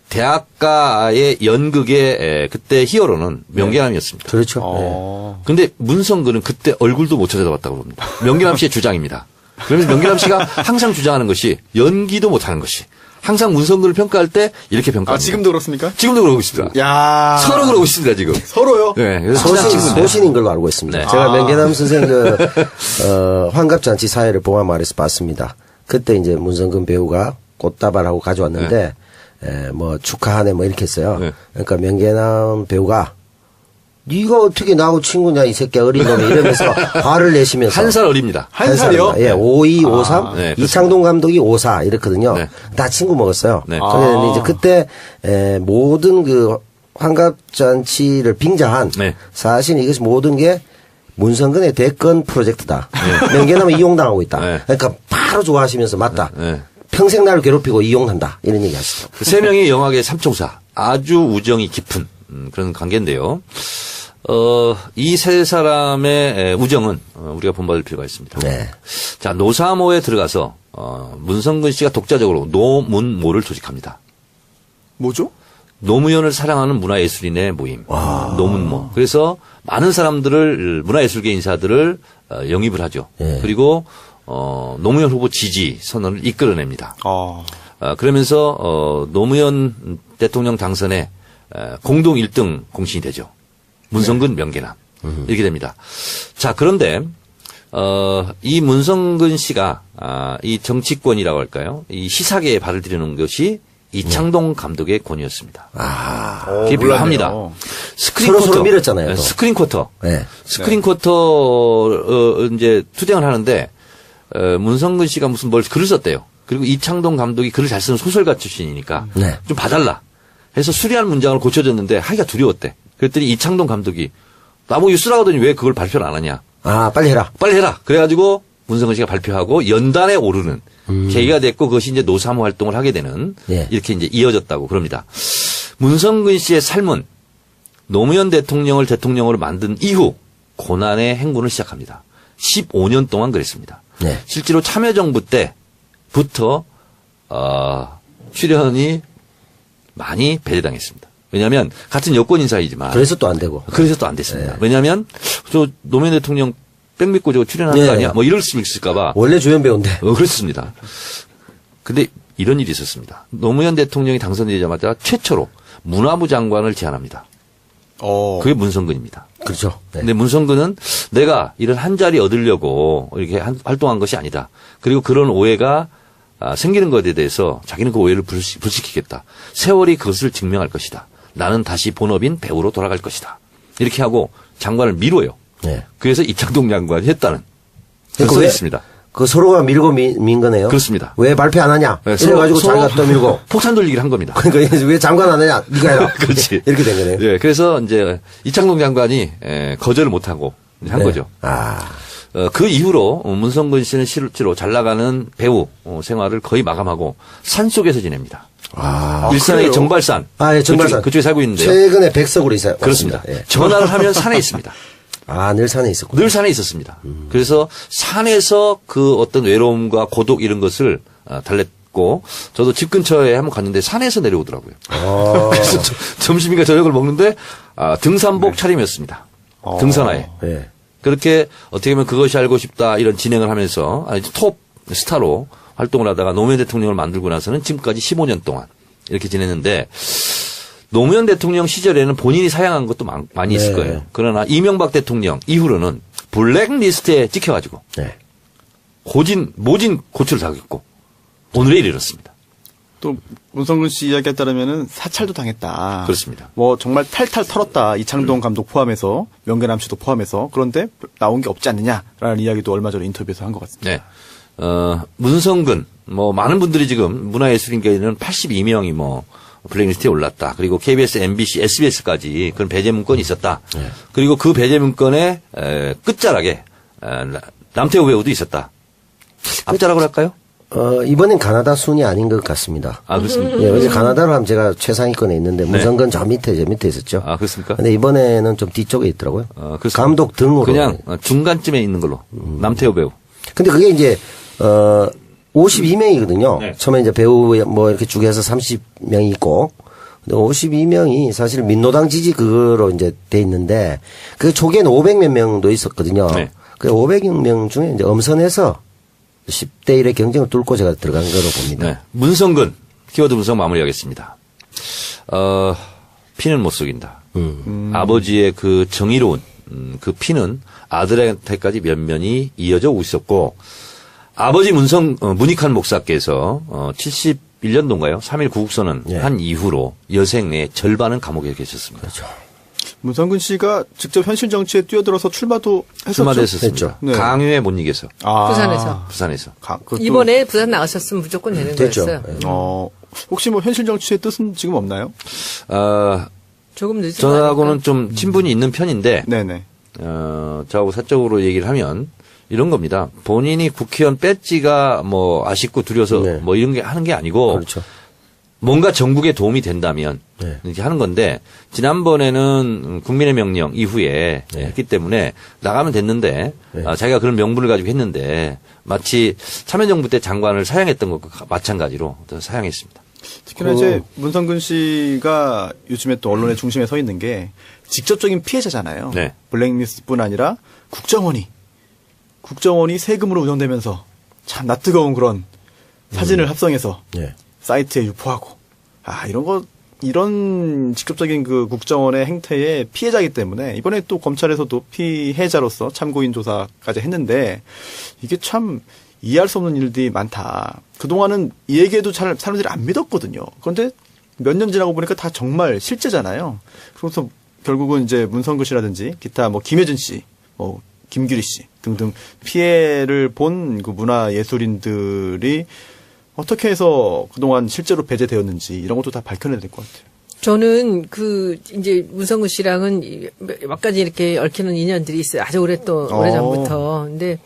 대학가의 연극의 그때 히어로는 명계남이었습니다. 그렇죠. 네. 근데 문성근은 그때 얼굴도 못 찾아봤다고 합니다. 명계남 씨의 주장입니다. 그러면서 명계남 씨가 항상 주장하는 것이 연기도 못하는 것이 항상 문성근을 평가할 때 이렇게 평가합니다. 아, 지금도 그렇습니까? 지금도 그러고 있습니다. 야 서로 그러고 있습니다, 지금. 서로요? 네, 그래서 친한 친구인데. 소신인 걸로 알고 있습니다. 네. 제가 명계남 선생 환갑잔치 사회를 봉화마을에서 봤습니다. 그때 이제 문성근 배우가 꽃다발하고 가져왔는데 뭐 축하하네 뭐 이렇게 했어요. 네. 그러니까 명계남 배우가 네가 어떻게 나하고 친구냐 이 새끼 어린 놈이 이러면서 화를 내시면서 한 살 어립니다. 한 살이요? 살입니다. 예, 52, 53. 네, 이창동 감독이 54 이렇거든요. 네. 다 친구 먹었어요. 네. 그런데 이제 그때 모든 그 환갑잔치를 빙자한 네. 사실 이것이 모든 게 문성근의 대권 프로젝트다. 명계남은 이용당하고 있다. 네. 그러니까 바로 좋아하시면서 맞다. 네. 평생 나를 괴롭히고 이용한다. 이런 얘기 하시죠. 그 세 명이 영화계 삼총사. 아주 우정이 깊은 그런 관계인데요. 이 세 사람의 우정은 우리가 본받을 필요가 있습니다. 네. 자, 노사모에 들어가서 문성근 씨가 독자적으로 노문모를 조직합니다. 뭐죠? 노무현을 사랑하는 문화예술인의 모임. 노문모. 그래서 많은 사람들을 문화예술계 인사들을 영입을 하죠. 예. 그리고 노무현 후보 지지 선언을 이끌어냅니다. 그러면서 노무현 대통령 당선에 공동 1등 공신이 되죠. 문성근 명계남 이렇게 됩니다. 자, 그런데 이 문성근 씨가 이 정치권이라고 할까요? 이 시사계에 발을 들여놓은 것이 이창동 감독의 권유였습니다. 그게 필요합니다. 서로 밀었잖아요. 네, 또. 스크린 쿼터. 네. 스크린 쿼터 이제 투쟁을 하는데 문성근 씨가 무슨 뭘 글을 썼대요. 그리고 이창동 감독이 글을 잘 쓰는 소설가 출신이니까 네. 좀 봐달라 해서 수리한 문장을 고쳐줬는데 하기가 두려웠대. 그랬더니 이창동 감독이 나보고 쓰라고 하더니 왜 그걸 발표를 안 하냐. 빨리 해라. 빨리 해라. 그래가지고 문성근 씨가 발표하고 연단에 오르는 계기가 됐고 그것이 이제 노사모 활동을 하게 되는 예. 이렇게 이제 이어졌다고 그럽니다. 문성근 씨의 삶은 노무현 대통령을 대통령으로 만든 이후 고난의 행군을 시작합니다. 15년 동안 그랬습니다. 네. 실제로 참여정부 때부터 출연이 많이 배제당했습니다. 왜냐하면 같은 여권 인사이지만 그래서 또 안 되고. 그래서 또 안 됐습니다. 네. 왜냐하면 저 노무현 대통령 백 믿고 저 출연하는 네. 거 아니야? 뭐 이럴 수 있을까봐. 원래 주연 배우인데. 그렇습니다. 근데 이런 일이 있었습니다. 노무현 대통령이 당선되자마자 최초로 문화부 장관을 제안합니다. 그게 문성근입니다. 그렇죠. 네. 근데 문성근은 내가 이런 한 자리 얻으려고 이렇게 활동한 것이 아니다. 그리고 그런 오해가 생기는 것에 대해서 자기는 그 오해를 불식시키겠다. 세월이 그것을 증명할 것이다. 나는 다시 본업인 배우로 돌아갈 것이다. 이렇게 하고 장관을 미뤄요. 네. 그래서 이창동 장관이 했다는 그러니까 써 왜- 있습니다. 그 서로가 밀고 민 거네요. 그렇습니다. 왜 발표 안 하냐? 네, 이래가지고 자기가 또 밀고. 폭탄 돌리기를 한 겁니다. 그러니까 왜 장관 안 하냐? 네가 해라. 그렇지. 이렇게 된 거네요. 예, 그래서 이제 이창동 장관이 거절을 못 하고 한 네. 거죠. 그 이후로 문성근 씨는 실제로 잘 나가는 배우 생활을 거의 마감하고 산속에서 지냅니다. 일산의 그래요? 정발산. 예, 정발산. 그쪽에 살고 있는데요. 최근에 백석으로 이사 그렇습니다. 왔습니다. 예. 전화를 하면 산에 있습니다. 늘 산에 있었군요. 늘 산에 있었습니다. 그래서 산에서 그 어떤 외로움과 고독 이런 것을 달랬고 저도 집 근처에 한번 갔는데 산에서 내려오더라고요. 그래서 점심인가 저녁을 먹는데 등산복 차림이었습니다. 등산화에. 예. 그렇게 어떻게 보면 그것이 알고 싶다 이런 진행을 하면서 톱 스타로 활동을 하다가 노무현 대통령을 만들고 나서는 지금까지 15년 동안 이렇게 지냈는데 노무현 대통령 시절에는 본인이 사양한 것도 많이 있을 네. 거예요. 그러나 이명박 대통령 이후로는 블랙리스트에 찍혀가지고 네. 모진 고초를 당했고 오늘에 이르렀습니다. 또 문성근 씨 이야기에 따르면은 사찰도 당했다. 그렇습니다. 뭐 정말 탈탈 털었다. 이창동 감독 포함해서 명계남 씨도 포함해서 그런데 나온 게 없지 않느냐라는 이야기도 얼마 전에 인터뷰에서 한 것 같습니다. 네. 문성근 뭐 많은 분들이 지금 문화예술인계에는 82명이 뭐 블랙리스트에 올랐다. 그리고 KBS, MBC, SBS까지 그런 배제 문건이 있었다. 네. 그리고 그 배제 문건의 끝자락에 남태우 배우도 있었다. 앞자락을 할까요? 이번엔 가나다 순이 아닌 것 같습니다. 그렇습니까? 예, 어제 가나다로 하면 제가 최상위권에 있는데 문성근 저 밑에 있었죠. 그렇습니까? 근데 이번에는 좀 뒤쪽에 있더라고요. 그렇습니다. 감독 등으로. 그냥 중간쯤에 있는 걸로. 남태우 배우. 근데 그게 이제 52명이거든요. 네. 처음에 이제 배우 뭐 이렇게 쭉 해서 30명이 있고, 근데 52명이 사실 민노당 지지 그거로 이제 돼 있는데, 그 초기에는 500몇 명도 있었거든요. 네. 그 500명 중에 이제 엄선해서 10대 1의 경쟁을 뚫고 제가 들어간 거로 봅니다. 네. 문성근. 키워드 분석 마무리하겠습니다. 피는 못 속인다. 아버지의 그 정의로운 그 피는 아들한테까지 면면이 이어져 있었고 아버지 문익환 목사께서 71년도인가요? 3.1 구국선언 예. 한 이후로 여생 내 절반은 감옥에 계셨습니다. 그렇죠. 문성근 씨가 직접 현실 정치에 뛰어들어서 출마도 했었죠. 출마도 했었습니다. 했죠. 네. 강요에 못 이겨서 부산에서. 부산에서. 그것도, 이번에 부산 나가셨으면 무조건 되는 됐죠. 거였어요. 예. 혹시 뭐 현실 정치의 뜻은 지금 없나요? 조금 늦은 저하고는 좀 친분이 있는 편인데 네네. 저하고 사적으로 얘기를 하면 이런 겁니다. 본인이 국회의원 배지가 뭐 아쉽고 두려워서 네. 뭐 이런 게 하는 게 아니고 그렇죠. 뭔가 전국에 도움이 된다면 네. 이렇게 하는 건데 지난번에는 국민의 명령 이후에 했기 때문에 나가면 됐는데 네. 자기가 그런 명분을 가지고 했는데 마치 참여정부 때 장관을 사양했던 것과 마찬가지로 또 사양했습니다. 특히나 이제 문성근 씨가 요즘에 또 언론의 중심에 서 있는 게 직접적인 피해자잖아요. 네. 블랙리스트뿐 아니라 국정원이 세금으로 운영되면서 참 낯뜨거운 그런 사진을 합성해서 네. 사이트에 유포하고 이런 직접적인 그 국정원의 행태의 피해자이기 때문에 이번에 또 검찰에서도 피해자로서 참고인 조사까지 했는데 이게 참 이해할 수 없는 일들이 많다. 그동안은 이 얘기에도 잘 사람들이 안 믿었거든요. 그런데 몇 년 지나고 보니까 다 정말 실제잖아요. 그래서 결국은 이제 문성근 씨라든지 기타 뭐 김혜진 씨, 뭐 김규리 씨 등등 피해를 본 그 문화예술인들이 어떻게 해서 그동안 실제로 배제되었는지 이런 것도 다 밝혀내야 될 것 같아요. 저는 이제 문성근 씨랑은 몇 가지 이렇게 얽히는 인연들이 있어요. 아주 오래전부터. 근데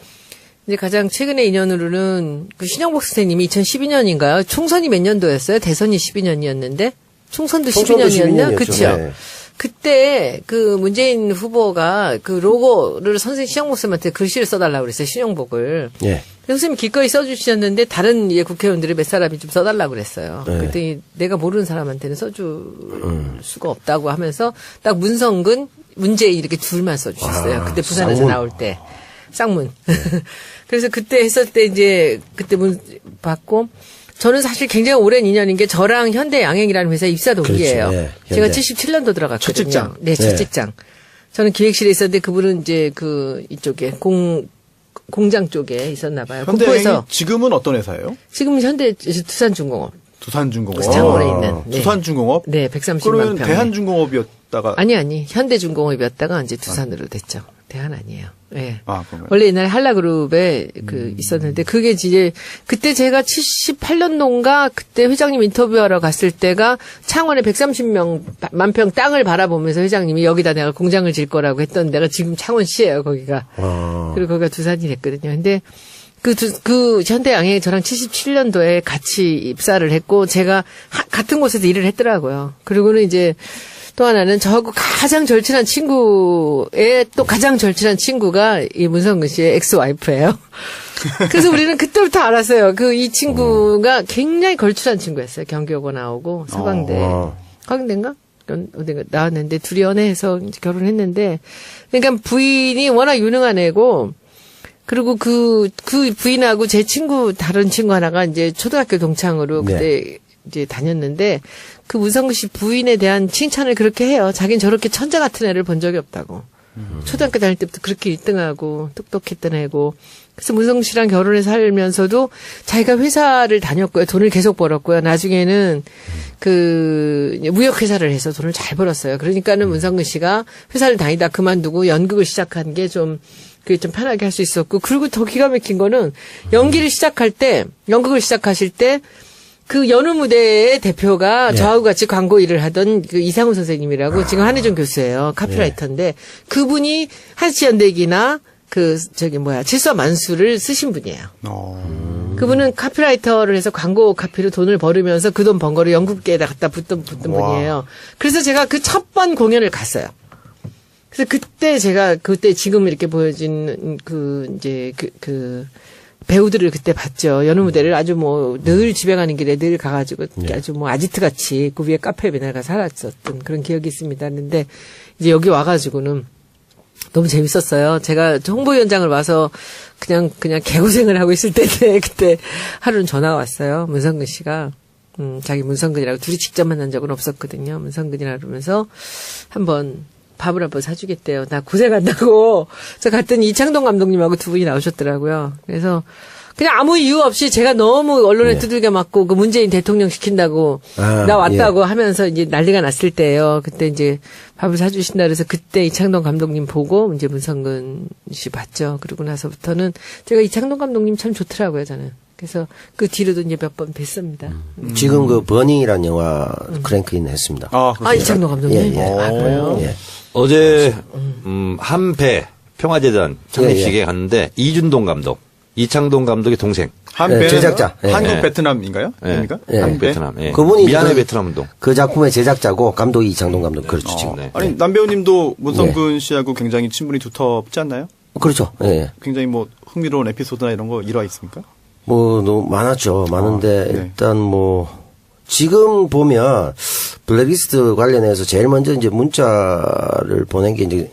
이제 가장 최근의 인연으로는 그 신영복 선생님이 2012년인가요? 총선이 몇 년도였어요? 대선이 12년이었는데? 총선도 12년이었나? 그쵸? 네. 그때 그 문재인 후보가 그 로고를 신영복 선생님한테 글씨를 써달라고 그랬어요. 신영복을. 예. 선생님이 기꺼이 써주셨는데 다른 국회의원들이 몇 사람이 좀 써달라고 그랬어요. 네. 그랬더니 내가 모르는 사람한테는 써줄 수가 없다고 하면서 딱 문성근, 문재인 이렇게 둘만 써주셨어요. 아, 그때 부산에서 쌍문. 나올 때. 쌍문. 그래서 그때 했을 때 이제 그때 받고 저는 사실 굉장히 오랜 인연인 게 저랑 현대 양행이라는 회사에 입사 동기예요. 그렇죠. 예, 제가 현대. 77년도 들어갔거든요. 첫 직장. 네, 첫 네. 직장. 저는 기획실에 있었는데 그분은 이제 이쪽에 공장 쪽에 있었나 봐요. 현대양행이 국보에서 지금은 어떤 회사예요? 지금 현대 두산중공업 두산중공업. 창원에 있는 네. 두산중공업? 네, 130만 그러면 평. 대한중공업이었다가 아니 현대중공업이었다가 이제 두산으로 됐죠. 대한 아니에요. 예. 그런가요? 원래 옛날에 한라그룹에 있었는데 그게 이제 그때 제가 78년도인가 그때 회장님 인터뷰하러 갔을 때가 창원에 130만 평 땅을 바라보면서 회장님이 여기다 내가 공장을 질 거라고 했던 데가 지금 창원시예요, 거기가. 그리고 거기가 두산이 됐거든요. 근데 그 현대양행에 저랑 77년도에 같이 입사를 했고 제가 같은 곳에서 일을 했더라고요. 그리고는 이제 또 하나는 저하고 가장 절친한 친구의 또 가장 절친한 친구가 이 문성근 씨의 엑스와이프예요. 그래서 우리는 그때부터 알았어요. 이 친구가 굉장히 걸출한 친구였어요. 경기여고 나오고 서강대. 서강대인가? 어딘가 나왔는데 둘이 연애해서 이제 결혼했는데 그러니까 부인이 워낙 유능한 애고 그리고 그 부인하고 제 다른 친구 하나가 이제 초등학교 동창으로 그때 이제 다녔는데 그 문성근 씨 부인에 대한 칭찬을 그렇게 해요. 자기는 저렇게 천재 같은 애를 본 적이 없다고. 초등학교 다닐 때부터 그렇게 1등하고 똑똑했던 애고. 그래서 문성근 씨랑 결혼해서 살면서도 자기가 회사를 다녔고요. 돈을 계속 벌었고요. 나중에는 무역회사를 해서 돈을 잘 벌었어요. 그러니까는 문성근 씨가 회사를 다니다 그만두고 연극을 시작한 게 그게 좀 편하게 할 수 있었고. 그리고 더 기가 막힌 거는 연극을 시작하실 때 그 여느 무대의 대표가 저하고 같이 광고 일을 하던 그 이상훈 선생님이라고 지금 한혜준 교수예요. 카피라이터인데 그분이 한시연대기나 질서 만수를 쓰신 분이에요. 그분은 카피라이터를 해서 광고 카피로 돈을 벌으면서 그 돈 번 거를 연극계에다 갖다 붙던 분이에요. 그래서 제가 그 첫 번 공연을 갔어요. 그래서 그때 지금 이렇게 보여진 배우들을 그때 봤죠. 여느 무대를 아주 늘 집에 가는 길에 늘 가가지고 아주 아지트 같이 그 위에 카페에 맨날 가서 살았었던 그런 기억이 있습니다. 근데 이제 여기 와가지고는 너무 재밌었어요. 제가 홍보위원장을 와서 그냥 개고생을 하고 있을 때인데 그때 하루는 전화가 왔어요. 문성근 씨가. 자기 문성근이라고 둘이 직접 만난 적은 없었거든요. 문성근이라 그러면서 밥을 한번 사주겠대요. 나 고생한다고. 저 갔더니 이창동 감독님하고 두 분이 나오셨더라고요. 그래서 그냥 아무 이유 없이 제가 너무 언론에 두들겨 맞고 그 문재인 대통령 시킨다고 나 왔다고 하면서 이제 난리가 났을 때예요. 그때 이제 밥을 사주신다 그래서 그때 이창동 감독님 보고 이제 문성근 씨 봤죠. 그러고 나서부터는 제가 이창동 감독님 참 좋더라고요, 저는. 그래서 그 뒤로도 이제 몇 번 뵀습니다. 지금 버닝이라는 영화 크랭크인 했습니다. 이창동 감독님? 예. 그래요? 예. 어제 한배 평화재단 창립식에 갔는데 이준동 감독, 이창동 감독의 동생. 한배는 제작자. 한국 예. 베트남인가요? 아닙니까? 예. 한배? 베트남. 예. 그분이 미안해 베트남 운동. 그 작품의 제작자고 감독이 이창동 감독. 그렇죠. 지금. 네. 아니 남 배우님도 문성근 씨하고 굉장히 친분이 두텁지 않나요? 그렇죠. 예. 굉장히 뭐 흥미로운 에피소드나 이런 거 일화 있습니까? 뭐 너무 많았죠. 많은데 네. 일단 뭐 지금 보면 블랙리스트 관련해서 제일 먼저 이제 문자를 보낸 게 이제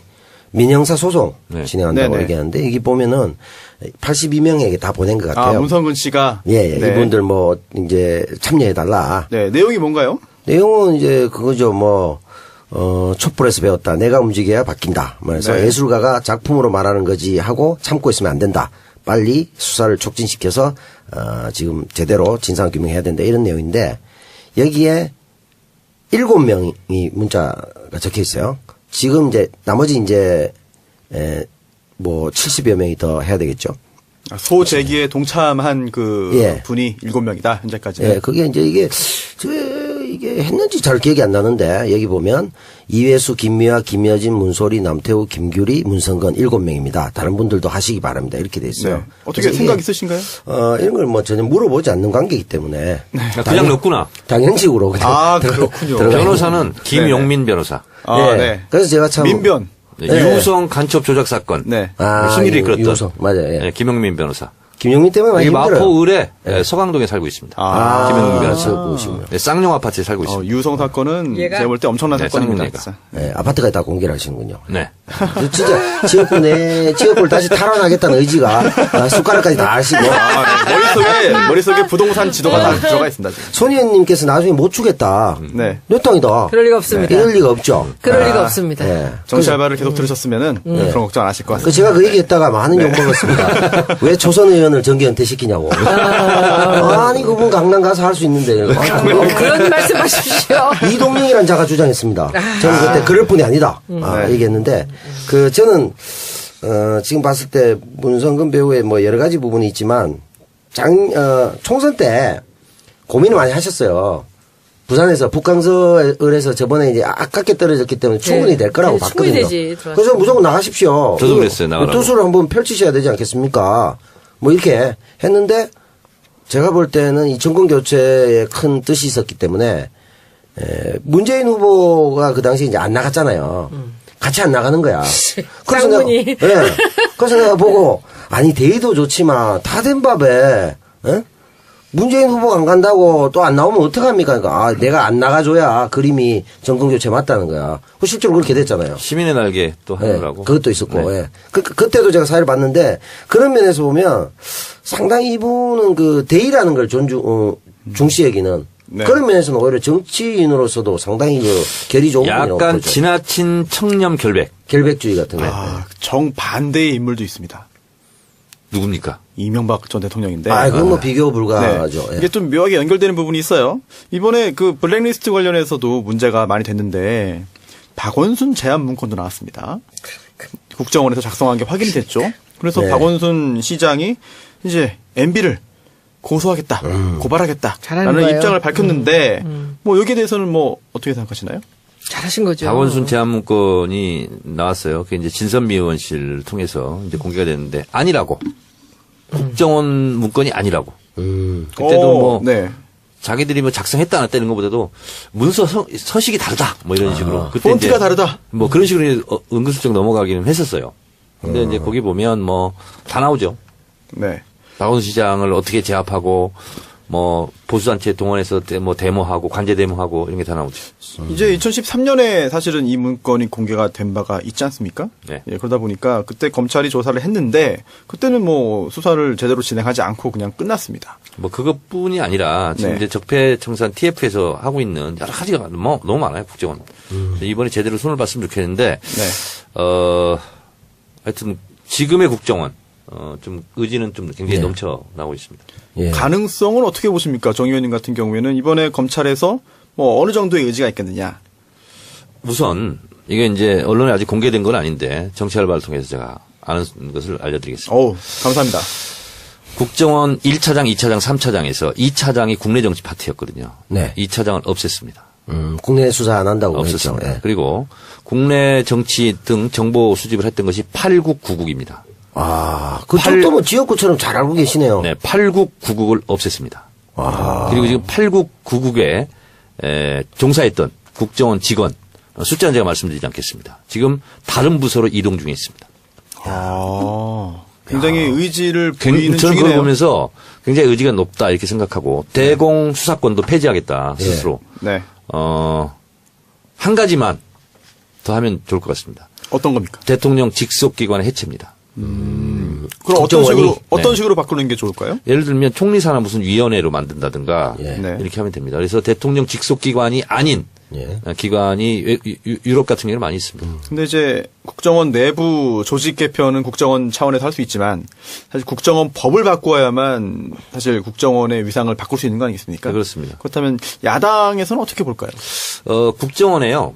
민형사 소송 네. 진행한다고 네네. 얘기하는데 여기 보면은 82명에게 다 보낸 것 같아요. 문성근 씨가 예, 네. 이분들 뭐 이제 참여해달라. 네, 내용이 뭔가요? 내용은 이제 그거죠. 뭐 촛불에서 배웠다. 내가 움직여야 바뀐다. 그래서 네. 예술가가 작품으로 말하는 거지 하고 참고 있으면 안 된다. 빨리 수사를 촉진시켜서 지금 제대로 진상규명해야 된다. 이런 내용인데 여기에 7명이 문자가 적혀 있어요. 지금 이제 나머지 이제 뭐 70여 명이 더 해야 되겠죠. 소재기에 동참한 그 예. 분이 7명이다 현재까지. 예, 그게 이제 이게 했는지 잘 기억이 안 나는데 여기 보면 이회수, 김미화, 김여진, 문소리, 남태우, 김규리, 문성건 7명입니다. 다른 분들도 하시기 바랍니다. 이렇게 돼 있어요. 네. 어떻게 그래서 생각 이게, 있으신가요? 이런 걸 뭐 전혀 물어보지 않는 관계이기 때문에 그냥 넣었구나. 당연식으로 그냥 아, 들어가- 그렇군요. 들어가- 변호사는 김용민 변호사. 아, 예. 네. 그래서 제가 참 민변. 네, 네. 유성 간첩 조작 사건. 네. 순위를 유- 이끌었던. 유성. 맞아요. 예. 네, 김용민 변호사. 김용민 때문에 많이 여기 힘들어요. 마포 을에 서강동에 살고 있습니다. 김용민 변호사. 보시고요. 네, 쌍용 아파트에 살고 있습니다. 유성 사건은 얘가- 제가 볼 때 엄청난 네, 사건입니다. 쌍용이가. 진짜. 예, 아파트까지 다 공개를 하시는군요. 네. 진짜 지역구를 다시 탈환하겠다는 의지가 숟가락까지 다 하시고 머릿속에 부동산 지도가 다 들어가 있습니다. 지금. 손희연님께서 나중에 못 주겠다. 네. 내 땅이다. 그럴 리가 없습니다. 이럴 리가 없죠. 그럴 리가 없습니다. 예. 정치 알바를 계속 들으셨으면은 그런 걱정 안 하실 것 그 같습니다. 제가 그 얘기했다가 많은 욕 먹었습니다. 왜 조선 의원을 정계 은퇴시키냐고. 아니 그분 강남 가서 할 수 있는데. 그런 말씀하십시오. 이동영이라는 자가 주장했습니다. 저는 그때 그럴 뿐이 아니다. 얘기했는데 저는 지금 봤을 때 문성근 배우의 뭐 여러 가지 부분이 있지만 총선 때 고민을 많이 하셨어요. 부산에서 북강서을에서 저번에 이제 아깝게 떨어졌기 때문에 충분히 될 거라고 네, 충분히 봤거든요. 되지, 들어왔어요. 그래서 무조건 나가십시오. 저도 그랬어요, 나가라고. 뜻을 한번 펼치셔야 되지 않겠습니까? 뭐 이렇게 했는데 제가 볼 때는 이 정권 교체에 큰 뜻이 있었기 때문에 문재인 후보가 그 당시에 이제 안 나갔잖아요. 같이 안 나가는 거야. 그래서 내가, 장문이. 예. 그래서 내가 보고 아니 대의도 좋지만 다 된 밥에 문재인 후보가 안 간다고 또 안 나오면 어떡합니까? 그러니까 내가 안 나가줘야 그림이 정권 교체 맞다는 거야. 실제로 그렇게 됐잖아요. 시민의 날개 또 예, 하느라고. 그것도 있었고, 네. 예. 그때도 제가 사회를 봤는데, 그런 면에서 보면, 상당히 이분은 그, 대의라는 걸 중시 여기는, 네. 그런 면에서는 오히려 정치인으로서도 상당히 그, 결이 좋은 분이라고 약간 보죠. 지나친 청렴 결백. 결백주의 같은 거. 정반대의 인물도 있습니다. 누굽니까? 이명박 전 대통령인데. 그건 뭐 비교 불가하죠. 네. 예. 이게 좀 묘하게 연결되는 부분이 있어요. 이번에 그 블랙리스트 관련해서도 문제가 많이 됐는데 박원순 제안 문건도 나왔습니다. 국정원에서 작성한 게 확인이 됐죠. 그래서 네. 박원순 시장이 이제 MB를 고소하겠다, 고발하겠다라는 잘하는 거예요. 입장을 밝혔는데 뭐 여기에 대해서는 뭐 어떻게 생각하시나요? 잘하신 거죠. 박원순 제안 문건이 나왔어요. 그게 이제 진선미 의원실을 통해서 이제 공개가 됐는데 아니라고. 국정원 문건이 아니라고. 그때도 뭐 네. 자기들이 뭐 작성했다 안 했다 이런 것보다도 문서 서식이 다르다 뭐 이런 식으로. 그때 폰트가 이제 다르다. 뭐 그런 식으로 은근슬쩍 넘어가기는 했었어요. 근데 이제 거기 보면 뭐 다 나오죠. 네. 박원순 시장을 어떻게 제압하고 뭐 보수단체 동원해서 뭐 데모하고 관제 데모하고 이런 게 다 나오죠. 이제 2013년에 사실은 이 문건이 공개가 된 바가 있지 않습니까? 네. 예, 그러다 보니까 그때 검찰이 조사를 했는데 그때는 뭐 수사를 제대로 진행하지 않고 그냥 끝났습니다. 뭐 그것뿐이 아니라 지금 네. 이제 적폐청산 TF에서 하고 있는 여러 가지가 너무 많아요 국정원. 이번에 제대로 손을 봤으면 좋겠는데 네. 하여튼 지금의 국정원 좀 의지는 좀 굉장히 네. 넘쳐 나오고 있습니다. 예. 가능성은 어떻게 보십니까? 정 의원님 같은 경우에는 이번에 검찰에서 뭐 어느 정도의 의지가 있겠느냐? 우선 이게 이제 언론에 아직 공개된 건 아닌데 정치 알바를 통해서 제가 아는 것을 알려드리겠습니다. 어우, 감사합니다. 국정원 1차장, 2차장, 3차장에서 2차장이 국내 정치 파트였거든요. 네. 2차장을 없앴습니다. 국내 수사 안 한다고 없었습니다. 했죠. 예. 그리고 국내 정치 등 정보 수집을 했던 것이 8국구국입니다. 그쪽도 뭐 지역구처럼 잘 알고 계시네요. 네, 8국구국을 없앴습니다. 그리고 지금 8국구국에 종사했던 국정원 직원 숫자는 제가 말씀드리지 않겠습니다. 지금 다른 부서로 이동 중에 있습니다. 굉장히 의지를 보이는 저는 그걸 중이네요. 보면서 굉장히 의지가 높다 이렇게 생각하고 대공 수사권도 폐지하겠다 스스로. 네. 한 가지만 더 하면 좋을 것 같습니다. 어떤 겁니까? 대통령 직속기관의 해체입니다. 그럼 국정원이? 어떤 식으로 바꾸는 게 좋을까요? 예를 들면 총리사나 무슨 위원회로 만든다든가 예. 네. 이렇게 하면 됩니다. 그래서 대통령 직속기관이 아닌 예. 기관이 유럽 같은 경우는 많이 있습니다. 근데 이제 국정원 내부 조직 개편은 국정원 차원에서 할 수 있지만 사실 국정원 법을 바꾸어야만 사실 국정원의 위상을 바꿀 수 있는 거 아니겠습니까? 네, 그렇습니다. 그렇다면 야당에서는 어떻게 볼까요? 국정원에요.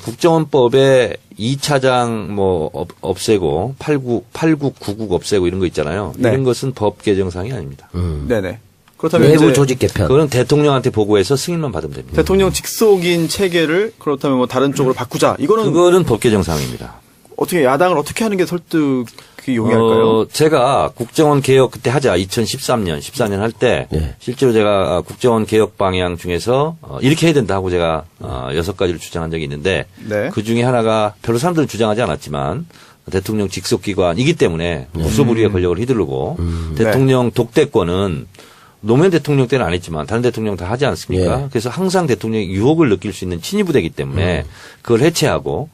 국정원법에 2차장 없애고 8국, 9국 없애고 이런 거 있잖아요. 네. 이런 것은 법 개정사항이 아닙니다. 네네. 그렇다면 내부 이제 조직 개편. 그거는 대통령한테 보고해서 승인만 받으면 됩니다. 대통령 직속인 체계를 그렇다면 뭐 다른 쪽으로 바꾸자. 이거는 그거는 법 개정사항입니다. 어떻게 야당을 어떻게 하는 게 설득이 용이할까요? 제가 국정원 개혁 그때 하자 2013년, 14년 할 때 예. 실제로 제가 국정원 개혁 방향 중에서 이렇게 해야 된다고 제가 6가지를 주장한 적이 있는데 네. 그 중에 하나가 별로 사람들은 주장하지 않았지만 대통령 직속기관이기 때문에 무소불위의 권력을 휘두르고 대통령 독대권은 노무현 대통령 때는 안 했지만 다른 대통령 다 하지 않습니까? 예. 그래서 항상 대통령이 유혹을 느낄 수 있는 친위부대이기 때문에 그걸 해체하고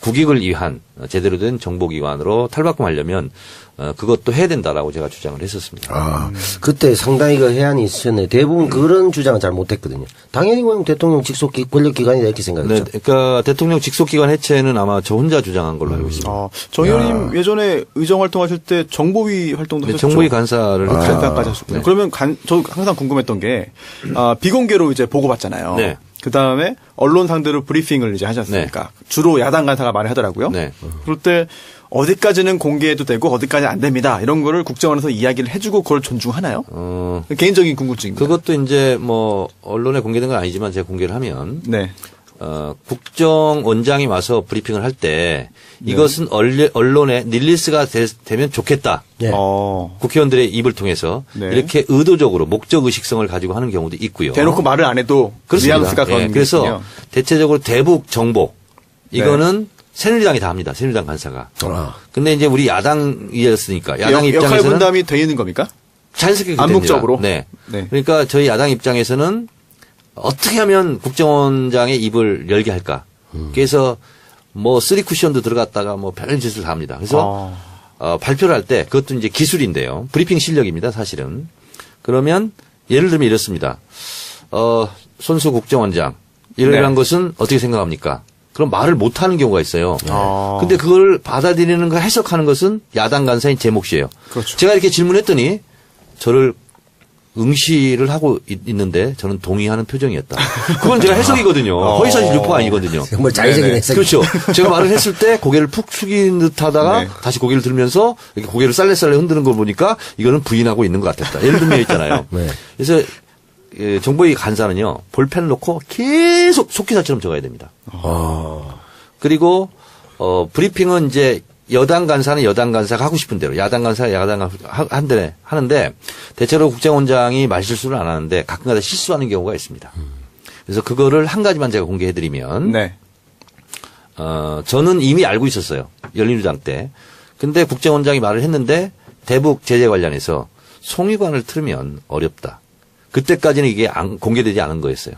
국익을 위한 제대로 된 정보기관으로 탈바꿈하려면 그것도 해야 된다라고 제가 주장을 했었습니다. 그때 상당히 그 해안이 있었는데 대부분 그런 주장은 잘 못했거든요. 당연히 그럼 대통령 직속 권력기관이다 이렇게 네, 생각했죠. 그러니까 대통령 직속기관 해체는 아마 저 혼자 주장한 걸로 알고 있습니다. 정 의원님 예전에 의정 활동하실 때 정보위 활동도 네, 하셨죠? 정보위 간사를 간사까지 하셨군요. 네. 그러면 저 항상 궁금했던 게 비공개로 이제 보고받잖아요. 네. 그 다음에 언론 상대로 브리핑을 이제 하셨으니까 주로 야당 간사가 많이 하더라고요. 네. 그럴 때 어디까지는 공개해도 되고 어디까지는 안 됩니다. 이런 거를 국정원에서 이야기를 해주고 그걸 존중하나요? 개인적인 궁금증입니다. 그것도 이제 언론에 공개된 건 아니지만 제가 공개를 하면 네. 국정원장이 와서 브리핑을 할 때 이것은 언론에 릴리스가 되면 좋겠다. 예. 국회의원들의 입을 통해서 네. 이렇게 의도적으로 목적 의식성을 가지고 하는 경우도 있고요. 대놓고 말을 안 해도 그렇습니다. 뉘앙스가 그런 예, 게 그래서 있군요. 대체적으로 대북 정보 이거는 새누리당이 다 합니다. 새누리당 간사가. 근데 이제 우리 야당이었으니까 야당 역할 입장에서는 분담이 돼 있는 겁니까? 자연스럽게 그렇게 암묵적으로? 됩니다. 네. 네. 그러니까 저희 야당 입장에서는 어떻게 하면 국정원장의 입을 열게 할까. 그래서 쓰리 쿠션도 들어갔다가 별의 짓을 다 합니다. 그래서 발표를 할 때 그것도 이제 기술인데요. 브리핑 실력입니다. 사실은. 그러면 예를 들면 이렇습니다. 손수 국정원장 이러한 네. 것은 어떻게 생각합니까? 그럼 말을 못하는 경우가 있어요. 근데 그걸 받아들이는 거 해석하는 것은 야당 간사인 제 몫이에요. 그렇죠. 제가 이렇게 질문했더니 저를 응시를 하고 있는데 저는 동의하는 표정이었다. 그건 제가 해석이거든요. 허위사실 유포가 아니거든요. 정말 자의적인 네네. 해석. 그렇죠. 제가 말을 했을 때 고개를 푹 숙인 듯 하다가 네. 다시 고개를 들면서 이렇게 고개를 쌀래쌀래 흔드는 걸 보니까 이거는 부인하고 있는 것 같았다. 예를 들면 있잖아요. 네. 그래서 정보위 간사는요. 볼펜을 놓고 계속 속기사처럼 적어야 됩니다. 그리고 브리핑은 이제 여당 간사는 여당 간사가 하고 싶은 대로, 야당 간사가 야당 하는데 대체로 국정원장이 말실수를 안 하는데 가끔가다 실수하는 경우가 있습니다. 그래서 그거를 한 가지만 제가 공개해드리면, 네. 저는 이미 알고 있었어요. 열린우리당 때. 근데 국정원장이 말을 했는데 대북 제재 관련해서 송위관을 틀면 어렵다. 그때까지는 이게 공개되지 않은 거였어요.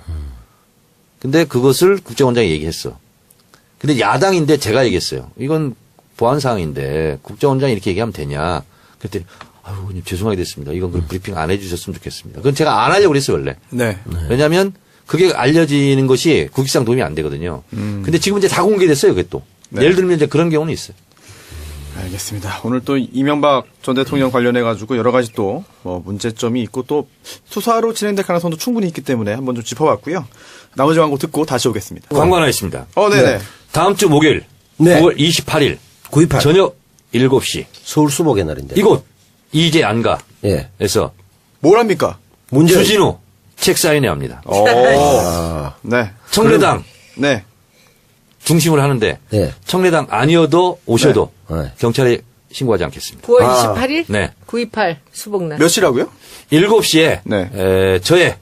근데 그것을 국정원장이 얘기했어. 근데 야당인데 제가 얘기했어요. 이건 보안사항인데 국정원장이 이렇게 얘기하면 되냐. 그랬더니 아유, 의원님 죄송하게 됐습니다. 이건 그 브리핑 안 해주셨으면 좋겠습니다. 그건 제가 안 하려고 그랬어요, 원래. 네. 왜냐하면 그게 알려지는 것이 국익상 도움이 안 되거든요. 근데 지금 이제 다 공개됐어요, 그게 또. 네. 예를 들면 이제 그런 경우는 있어요. 알겠습니다. 오늘 또 이명박 전 대통령 관련해 가지고 여러 가지 또 문제점이 있고 또 수사로 진행될 가능성도 충분히 있기 때문에 한번 좀 짚어봤고요. 나머지 광고 듣고 다시 오겠습니다. 광고 하나 있습니다. 네네. 다음 주 목요일 네. 9월 28일 9.28. 저녁 7시 서울 수복의 날인데. 이곳 이제 안가에서 예. 뭘 합니까? 문제. 주진우 책 사인회 합니다. 오. 아, 네. 청래당 네. 중심을 하는데 네. 청래당 아니어도 오셔도 네. 경찰에 신고하지 않겠습니다. 9월 아. 28일? 네. 928 수복날. 몇 시라고요? 7시에 네. 저의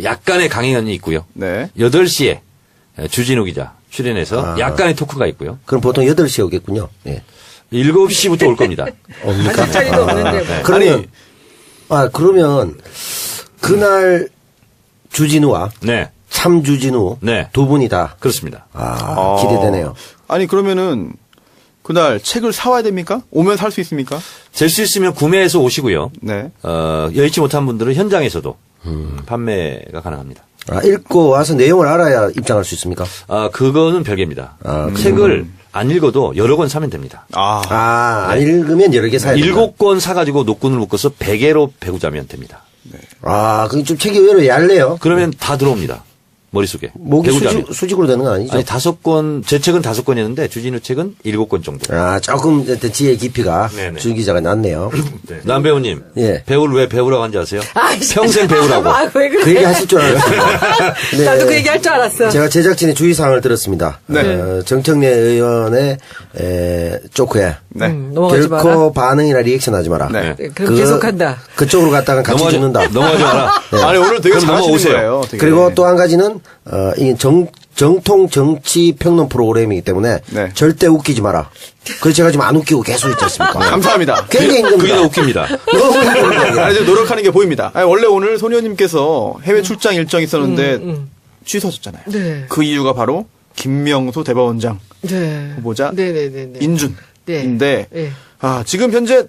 약간의 강연이 있고요. 네. 8시에 주진우 기자 출연해서 약간의 토크가 있고요. 그럼 보통 8시에 오겠군요. 예. 7시부터 올 겁니다. 옵니까? 한 자리도 없는데 뭐. 네. 그러면 그날 주진우와 네. 참 주진우 네. 두 분이 다 그렇습니다. 기대되네요. 아니 그러면은 그날 책을 사와야 됩니까? 오면 살 수 있습니까? 될 수 있으면 구매해서 오시고요. 네. 여의치 못한 분들은 현장에서도 판매가 가능합니다. 읽고 와서 내용을 알아야 입장할 수 있습니까? 그거는 별개입니다. 책을 안 읽어도 여러 권 사면 됩니다. 안 읽으면 여러 개 사야 된다. 7권 사가지고 노끈을 묶어서 베개로 베고자면 됩니다. 그게 좀 책이 의외로 얇네요. 그러면 다 들어옵니다. 머릿속에. 목이 베고자면. 수직으로 되는 건 아니죠? 아니, 5권, 제 책은 5권이었는데, 주진우 책은 7권 정도. 조금 지혜 깊이가 네네. 준 기자가 낮네요. 네. 남 배우님. 예. 배우를 왜 배우라고 하는지 아세요? 아이씨. 평생 배우라고. 아, 왜 그래? 그 얘기 하실 줄 알았습니다. 네. 나도 그 얘기 할 줄 알았어. 제가 제작진의 주의사항을 들었습니다. 네. 정청래 의원의 쪼크에 네. 넘어가지 마라. 결코 반응이나 리액션 하지 마라. 네. 네, 그럼 계속한다. 그쪽으로 갔다가 같이 죽는다. 넘어가지 마라. 아니 오늘 되게 그럼 잘하시는 넘어오세요. 거예요. 되게. 그리고 또 한 가지는 이게 정통 정치 평론 프로그램이기 때문에 네. 절대 웃기지 마라. 그래서 제가 지금 안 웃기고 계속 있지 않습니까? 감사합니다. 굉장히 그게 더 힘듭니다. 웃깁니다. 너무 힘듭니다. 아니, 이제 노력하는 게 보입니다. 아니, 원래 오늘 손 의원님께서 해외 출장 일정이 있었는데 취소하셨잖아요. 네. 그 이유가 바로 김명수 대법원장 네. 후보자 네네네. 인준인데 네. 지금 현재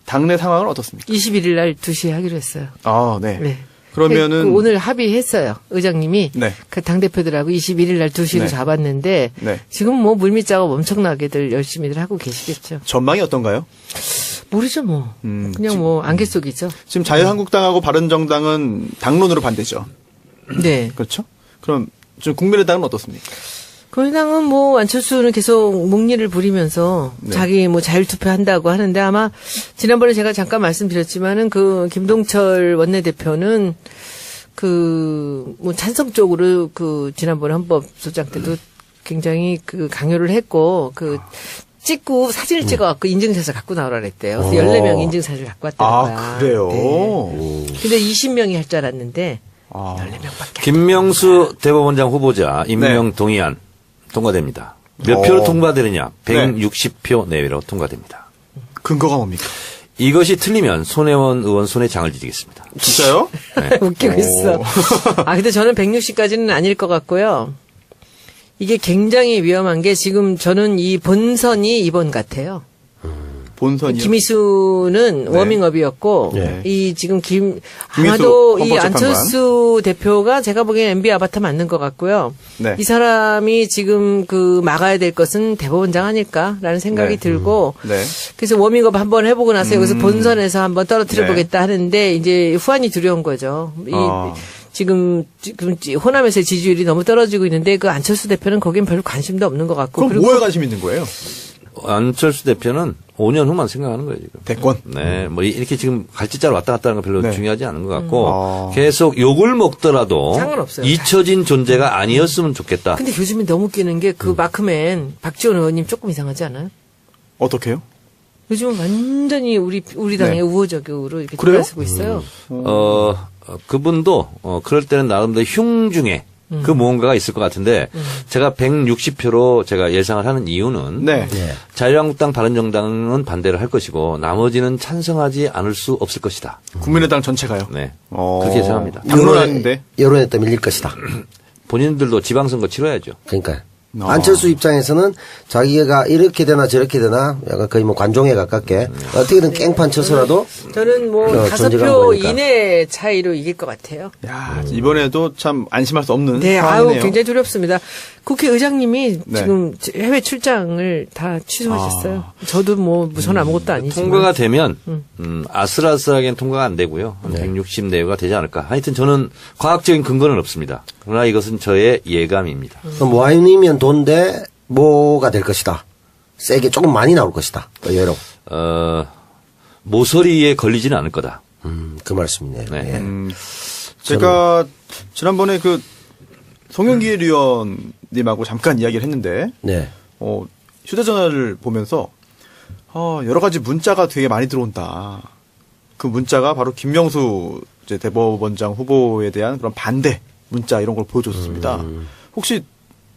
당내 상황은 어떻습니까? 21일 날 2시에 하기로 했어요. 네. 네. 그러면은 그 오늘 합의했어요. 의장님이 네. 그 당대표들하고 21일 날 2시로 네. 잡았는데 네. 지금 뭐 물밑 작업 엄청나게들 열심히들 하고 계시겠죠. 전망이 어떤가요? 모르죠 뭐. 그냥 뭐 안개 속이죠. 지금 자유한국당하고 바른정당은 당론으로 반대죠. 네. 그렇죠? 그럼 좀 국민의당은 어떻습니까? 국민당은 뭐 안철수는 계속 목리를 부리면서 네. 자기 뭐 자율투표 한다고 하는데 아마 지난번에 제가 잠깐 말씀드렸지만은 그 김동철 원내대표는 그 뭐 찬성 쪽으로 그 지난번에 헌법소장 때도 굉장히 그 강요를 했고 그 찍고 사진을 찍어갖고 인증샷을 갖고 나오라 그랬대요. 그래서 14명 인증샷을 갖고 왔다는 거야. 그래요? 네. 근데 20명이 할 줄 알았는데 아. 14명밖에. 김명수 대법원장 후보자 임명 동의안 통과됩니다. 몇 표로 통과되느냐? 160표 내외로 통과됩니다. 근거가 뭡니까? 이것이 틀리면 손혜원 의원 손에 장을 지지겠습니다. 진짜요? 웃기고 있어. 근데 저는 160까지는 아닐 것 같고요. 이게 굉장히 위험한 게 지금 저는 이 본선이 이번 같아요. 본선이요? 김희수는 워밍업이었고 네. 이 지금 아마도 이 헌법재판관. 안철수 대표가 제가 보기엔 MB 아바타 맞는 것 같고요. 네. 이 사람이 지금 그 막아야 될 것은 대법원장 아닐까라는 생각이 네. 들고 네. 그래서 워밍업 한번 해보고 나서 여기서 본선에서 한번 떨어뜨려 네. 보겠다 하는데 이제 후환이 두려운 거죠. 지금 호남에서의 지지율이 너무 떨어지고 있는데 그 안철수 대표는 거긴 별로 관심도 없는 것 같고 그럼 뭐에 관심 있는 거예요? 안철수 대표는 5년 후만 생각하는 거예요, 지금. 대권? 네, 뭐 이렇게 지금 갈짓자로 왔다 갔다 하는 건 별로 네. 중요하지 않은 것 같고 계속 욕을 먹더라도 상관없어요. 잊혀진 존재가 아니었으면 좋겠다. 근데 요즘에 너무 웃기는 게 그 마크맨 박지원 의원님 조금 이상하지 않아요? 어떻게요? 요즘은 완전히 우리 당의 네. 우호적으로 이렇게 그래요? 돌아서고 있어요. 그분도 그럴 때는 나름대로 흉중에 그 무언가가 있을 것 같은데 제가 160표로 제가 예상을 하는 이유는 네. 자유한국당 바른정당은 반대를 할 것이고 나머지는 찬성하지 않을 수 없을 것이다. 국민의당 전체가요? 네. 그렇게 예상합니다. 당론하는데. 여론에 따라 밀릴 것이다. 본인들도 지방선거 치러야죠. 그러니까 안철수 입장에서는 자기가 이렇게 되나 저렇게 되나 약간 거의 뭐 관종에 가깝게 어떻게든 깽판 쳐서라도 저는 뭐 존재감 5표 보이니까. 이내 차이로 이길 것 같아요. 야, 이번에도 참 안심할 수 없는 네, 상황이네요. 굉장히 두렵습니다. 국회의장님이 네. 지금 해외 출장을 다 취소하셨어요. 저도 뭐 전 아무것도 아니지만. 통과가 되면 아슬아슬하게는 통과가 안 되고요. 한 160 내외가 되지 않을까. 하여튼 저는 과학적인 근거는 없습니다. 그러나 이것은 저의 예감입니다. 그럼 와인이면 돈데 뭐가 될 것이다. 세게 조금 많이 나올 것이다. 여론. 모서리에 걸리지는 않을 거다. 그 말씀이네요. 네. 예. 제가 지난번에 그 송영길 의원님하고 잠깐 이야기를 했는데, 네. 휴대전화를 보면서, 여러 가지 문자가 되게 많이 들어온다. 그 문자가 바로 김명수 이제 대법원장 후보에 대한 그런 반대 문자 이런 걸 보여줬습니다. 혹시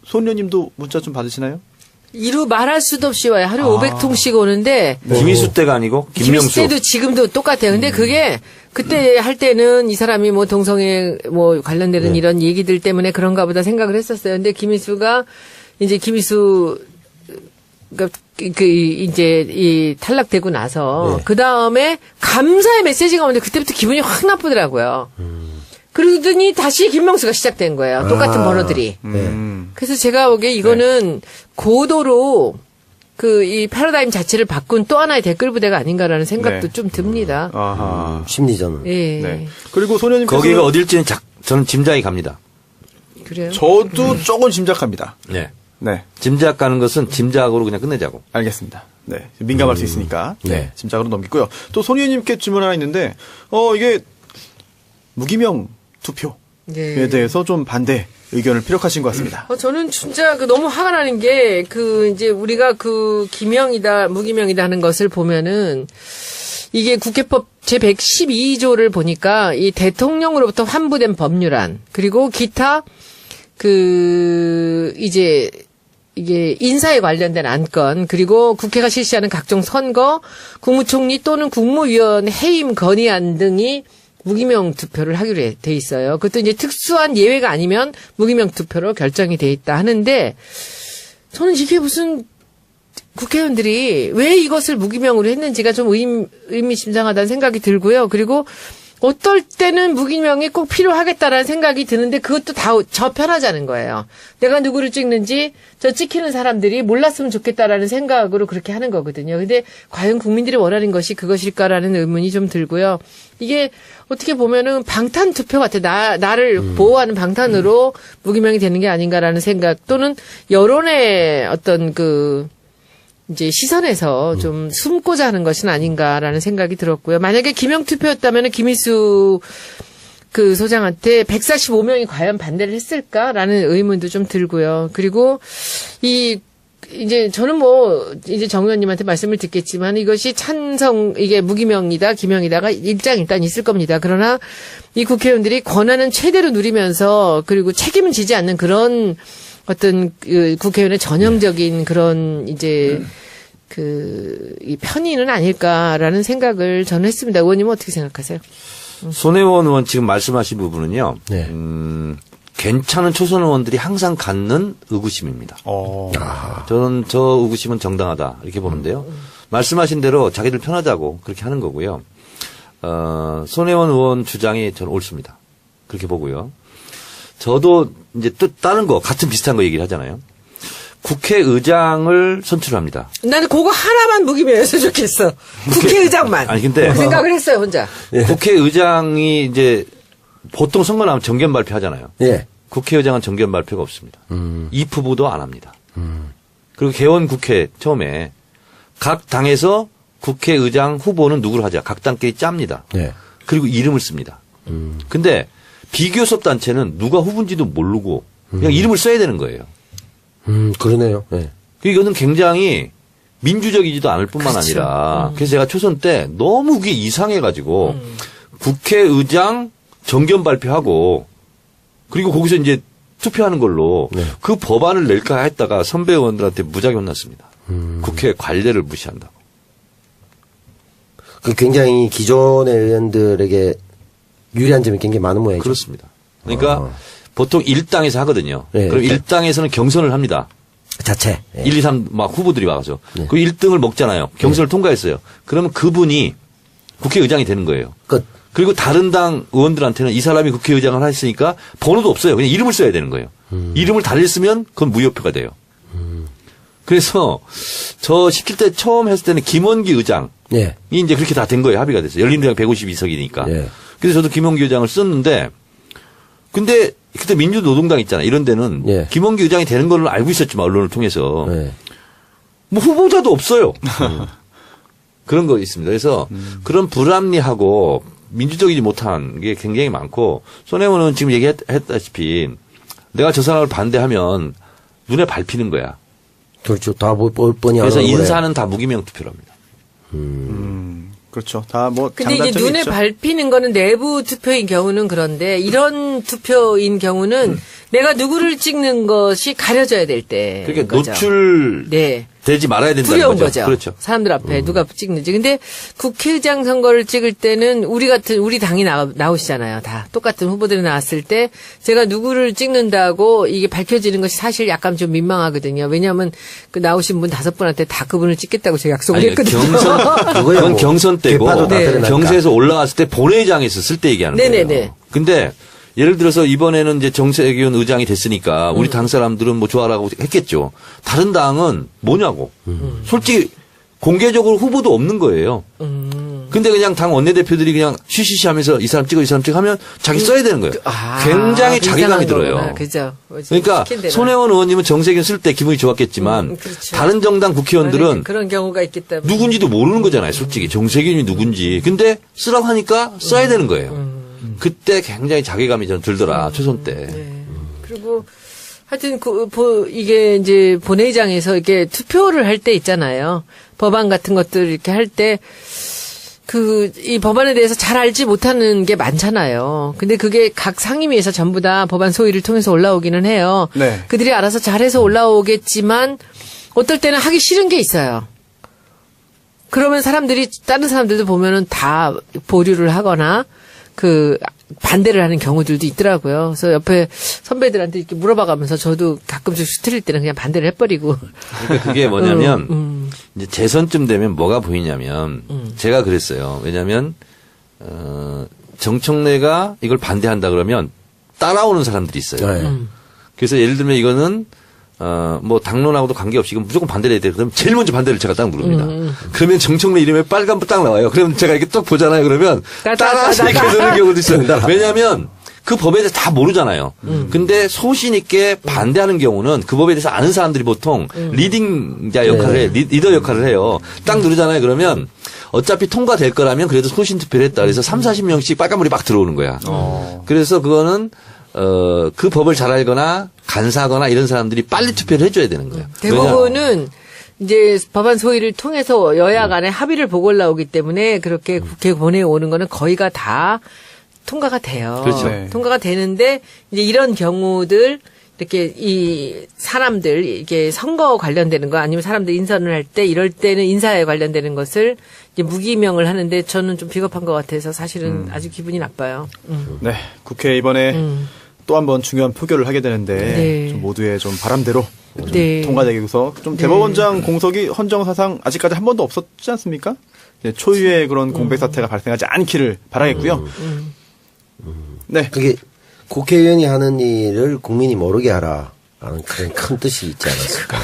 손 의원님도 문자 좀 받으시나요? 이루 말할 수도 없이 와요. 하루에 500통씩 오는데 김희수 때가 아니고 김일수 김명수. 때도 지금도 똑같아요. 근데 그게 그때 할 때는 이 사람이 뭐 동성애 뭐 관련되는 이런 얘기들 때문에 그런가 보다 생각을 했었어요. 근데 김희수가 이제 그러니까 이제 이 탈락되고 나서 그 다음에 감사의 메시지가 오는데 그때부터 기분이 확 나쁘더라고요. 그러더니 다시 김명수가 시작된 거예요. 똑같은 번호들이. 그래서 제가 보기에 이거는 고도로 이 패러다임 자체를 바꾼 또 하나의 댓글 부대가 아닌가라는 생각도 좀 듭니다. 아하. 심리전은. 예. 네. 그리고 소녀님께서 거기가 어딜지는 저는 짐작이 갑니다. 그래요? 저도 조금 짐작합니다. 네. 네. 짐작 가는 것은 짐작으로 그냥 끝내자고. 알겠습니다. 네. 민감할 수 있으니까. 네. 짐작으로 넘기고요. 또 손 의원님께 질문 하나 있는데, 이게 무기명 투표에 네. 대해서 좀 반대 의견을 피력하신 것 같습니다. 저는 진짜 너무 화가 나는 게 이제 우리가 기명이다, 무기명이다 하는 것을 보면은 이게 국회법 제112조를 보니까 이 대통령으로부터 환부된 법률안 그리고 기타 이제 이게 인사에 관련된 안건 그리고 국회가 실시하는 각종 선거, 국무총리 또는 국무위원 해임 건의안 등이 무기명 투표를 하기로 돼 있어요. 그것도 이제 특수한 예외가 아니면 무기명 투표로 결정이 돼 있다 하는데 저는 이게 무슨 국회의원들이 왜 이것을 무기명으로 했는지가 좀 의미심장하다는 생각이 들고요. 그리고 어떨 때는 무기명이 꼭 필요하겠다라는 생각이 드는데 그것도 다 저 편하자는 거예요. 내가 누구를 찍는지 저 찍히는 사람들이 몰랐으면 좋겠다라는 생각으로 그렇게 하는 거거든요. 근데 과연 국민들이 원하는 것이 그것일까라는 의문이 좀 들고요. 이게 어떻게 보면은 방탄 투표 같아. 나를 보호하는 방탄으로 무기명이 되는 게 아닌가라는 생각 또는 여론의 어떤 이제 시선에서 좀 숨고자 하는 것은 아닌가라는 생각이 들었고요. 만약에 기명 투표였다면 김희수 소장한테 145명이 과연 반대를 했을까라는 의문도 좀 들고요. 그리고 이제 저는 이제 정 의원님한테 말씀을 듣겠지만 이것이 이게 무기명이다, 기명이다가 일단 있을 겁니다. 그러나 이 국회의원들이 권한은 최대로 누리면서 그리고 책임을 지지 않는 그런 어떤 국회의원의 전형적인 그런 이제 이 편의는 아닐까라는 생각을 저는 했습니다. 의원님은 어떻게 생각하세요? 손혜원 의원 지금 말씀하신 부분은요. 네. 괜찮은 초선 의원들이 항상 갖는 의구심입니다. 저는 저 의구심은 정당하다 이렇게 보는데요. 말씀하신 대로 자기들 편하자고 그렇게 하는 거고요. 손혜원 의원 주장이 저는 옳습니다. 그렇게 보고요. 저도 이제 또 다른 거 같은 비슷한 거 얘기를 하잖아요. 국회의장을 선출합니다. 나는 그거 하나만 무기명이었으면 좋겠어. 국회의장만. 아니 근데 그 생각을 했어요 혼자. 국회의장이 이제 보통 선거 나면 정견 발표하잖아요. 예. 국회의장은 정견 발표가 없습니다. 입후보도 안 합니다. 그리고 개원 국회 처음에 각 당에서 국회의장 후보는 누구를 하자. 각 당끼리 짭니다. 예. 그리고 그리고 이름을 씁니다. 근데 비교섭 단체는 누가 후보인지도 모르고 그냥 이름을 써야 되는 거예요. 그러네요. 예. 이거는 굉장히 민주적이지도 않을 뿐만 그렇죠. 아니라 그래서 제가 초선 때 너무 그게 이상해가지고 국회의장 정견 발표하고 그리고 거기서 이제 투표하는 걸로 네. 그 법안을 낼까 했다가 선배 의원들한테 무지하게 혼났습니다. 국회 관례를 무시한다고. 굉장히 기존의 의원들에게 유리한 점이 굉장히 많은 모양이죠. 그렇습니다. 그러니까 보통 1당에서 하거든요. 네. 그럼 1당에서는 경선을 합니다. 자체. 예. 1, 2, 3 막 후보들이 와가지고. 네. 그 1등을 먹잖아요. 경선을 통과했어요. 그러면 그분이 국회의장이 되는 거예요. 끝. 그리고 다른 당 의원들한테는 이 사람이 국회의장을 했으니까 번호도 없어요. 그냥 이름을 써야 되는 거예요. 이름을 달리 쓰면 그건 무효표가 돼요. 그래서 저 17대 처음 했을 때는 김원기 의장이 예. 이제 그렇게 다 된 거예요. 합의가 됐어요. 열린우리당 152석이니까. 예. 그래서 저도 김원기 의장을 썼는데 근데 그때 민주노동당 있잖아요. 이런 데는 예. 김원기 의장이 되는 걸로 알고 있었지만 언론을 통해서 예. 뭐 후보자도 없어요. 그런 거 있습니다. 그래서 그런 불합리하고 민주적이지 못한 게 굉장히 많고 손혜원은 지금 얘기했다시피 내가 저 사람을 반대하면 눈에 밟히는 거야. 그렇죠. 다 뻔히 그래서 하는 거래. 인사는 다 무기명 투표랍니다. 그렇죠. 다 뭐 근데 이제 장단점이 눈에 있죠. 밟히는 거는 내부 투표인 경우는 그런데 이런 투표인 경우는 내가 누구를 찍는 것이 가려져야 될 때. 그러니까 거죠. 노출되지 네. 말아야 된다는 두려운 거죠. 거죠. 그렇죠. 사람들 앞에 누가 찍는지. 근데 국회의장 선거를 찍을 때는 우리 당이 나오시잖아요. 다 똑같은 후보들이 나왔을 때 제가 누구를 찍는다고 이게 밝혀지는 것이 사실 약간 좀 민망하거든요. 왜냐하면 그 나오신 분 5분한테 다 그분을 찍겠다고 제가 약속을 아니, 했거든요. 그거야 그건 뭐 경선 때고 개파도 다 드러나니까. 경세에서 올라갔을 때 본회의장에 있었을 때 얘기하는 네네네. 거예요. 근데 예를 들어서 이번에는 이제 정세균 의장이 됐으니까 우리 당 사람들은 뭐 좋아라고 했겠죠. 다른 당은 뭐냐고. 솔직히 공개적으로 후보도 없는 거예요. 근데 그냥 당 원내대표들이 그냥 쉬쉬쉬 하면서 이 사람 찍어 하면 자기 써야 되는 거예요. 굉장히 자괴감이 들어요. 그죠. 그러니까 손혜원 의원님은 정세균 쓸 때 기분이 좋았겠지만 그렇죠. 다른 정당 국회의원들은 그런 경우가 있기 때문에. 누군지도 모르는 거잖아요, 솔직히. 정세균이 누군지. 근데 쓰라고 하니까 써야 되는 거예요. 그때 굉장히 자괴감이 저는 들더라, 초선 때. 네. 그리고 하여튼 이게 이제 본회의장에서 이렇게 투표를 할 때 있잖아요. 법안 같은 것들 이렇게 할 때 이 법안에 대해서 잘 알지 못하는 게 많잖아요. 근데 그게 각 상임위에서 전부 다 법안 소위를 통해서 올라오기는 해요. 네. 그들이 알아서 잘해서 올라오겠지만 어떨 때는 하기 싫은 게 있어요. 그러면 다른 사람들도 보면은 다 보류를 하거나 반대를 하는 경우들도 있더라고요. 그래서 옆에 선배들한테 이렇게 물어봐가면서 저도 가끔씩 수틀릴 때는 그냥 반대를 해버리고. 그러니까 그게 뭐냐면, 이제 재선쯤 되면 뭐가 보이냐면, 제가 그랬어요. 왜냐면, 정청래가 이걸 반대한다 그러면 따라오는 사람들이 있어요. 네. 그래서 예를 들면 이거는, 뭐, 당론하고도 관계없이 이건 무조건 반대를 해야 돼. 그러면 제일 먼저 반대를 제가 딱 누릅니다. 그러면 정청래 이름에 빨간 붓 딱 나와요. 그러면 제가 이렇게 딱 보잖아요. 그러면 따라서 이렇게 되는 경우도 있어요. 왜냐면 그 법에 대해서 다 모르잖아요. 근데 소신 있게 반대하는 경우는 그 법에 대해서 아는 사람들이 보통 리딩자 역할을 해, 리더 역할을 해요. 딱 누르잖아요. 그러면 어차피 통과될 거라면 그래도 소신 투표를 했다. 그래서 30-40명씩 빨간불이 막 들어오는 거야. 그래서 그거는 그 법을 잘 알거나 간사하거나 이런 사람들이 빨리 투표를 해줘야 되는 거예요. 대부분은 이제 법안 소위를 통해서 여야 간에 합의를 보고 올라오기 때문에 그렇게 국회 보내오는 거는 거의가 다 통과가 돼요. 그렇죠. 네. 통과가 되는데 이제 이런 경우들 이렇게 이 사람들 이게 선거 관련되는 거 아니면 사람들 인선을 할 때 이럴 때는 인사에 관련되는 것을 이제 무기명을 하는데 저는 좀 비겁한 것 같아서 사실은 아주 기분이 나빠요. 네. 국회 이번에 또 한 번 중요한 표결을 하게 되는데 네. 좀 모두의 좀 바람대로 좀 네. 통과되기 위해서 좀 대법원장 공석이 헌정사상 아직까지 한 번도 없었지 않습니까? 네, 초유의 그런 공백 사태가 발생하지 않기를 바라겠고요. 네. 그게 국회의원이 하는 일을 국민이 모르게 하라. 라는 그런 큰 뜻이 있지 않았을까.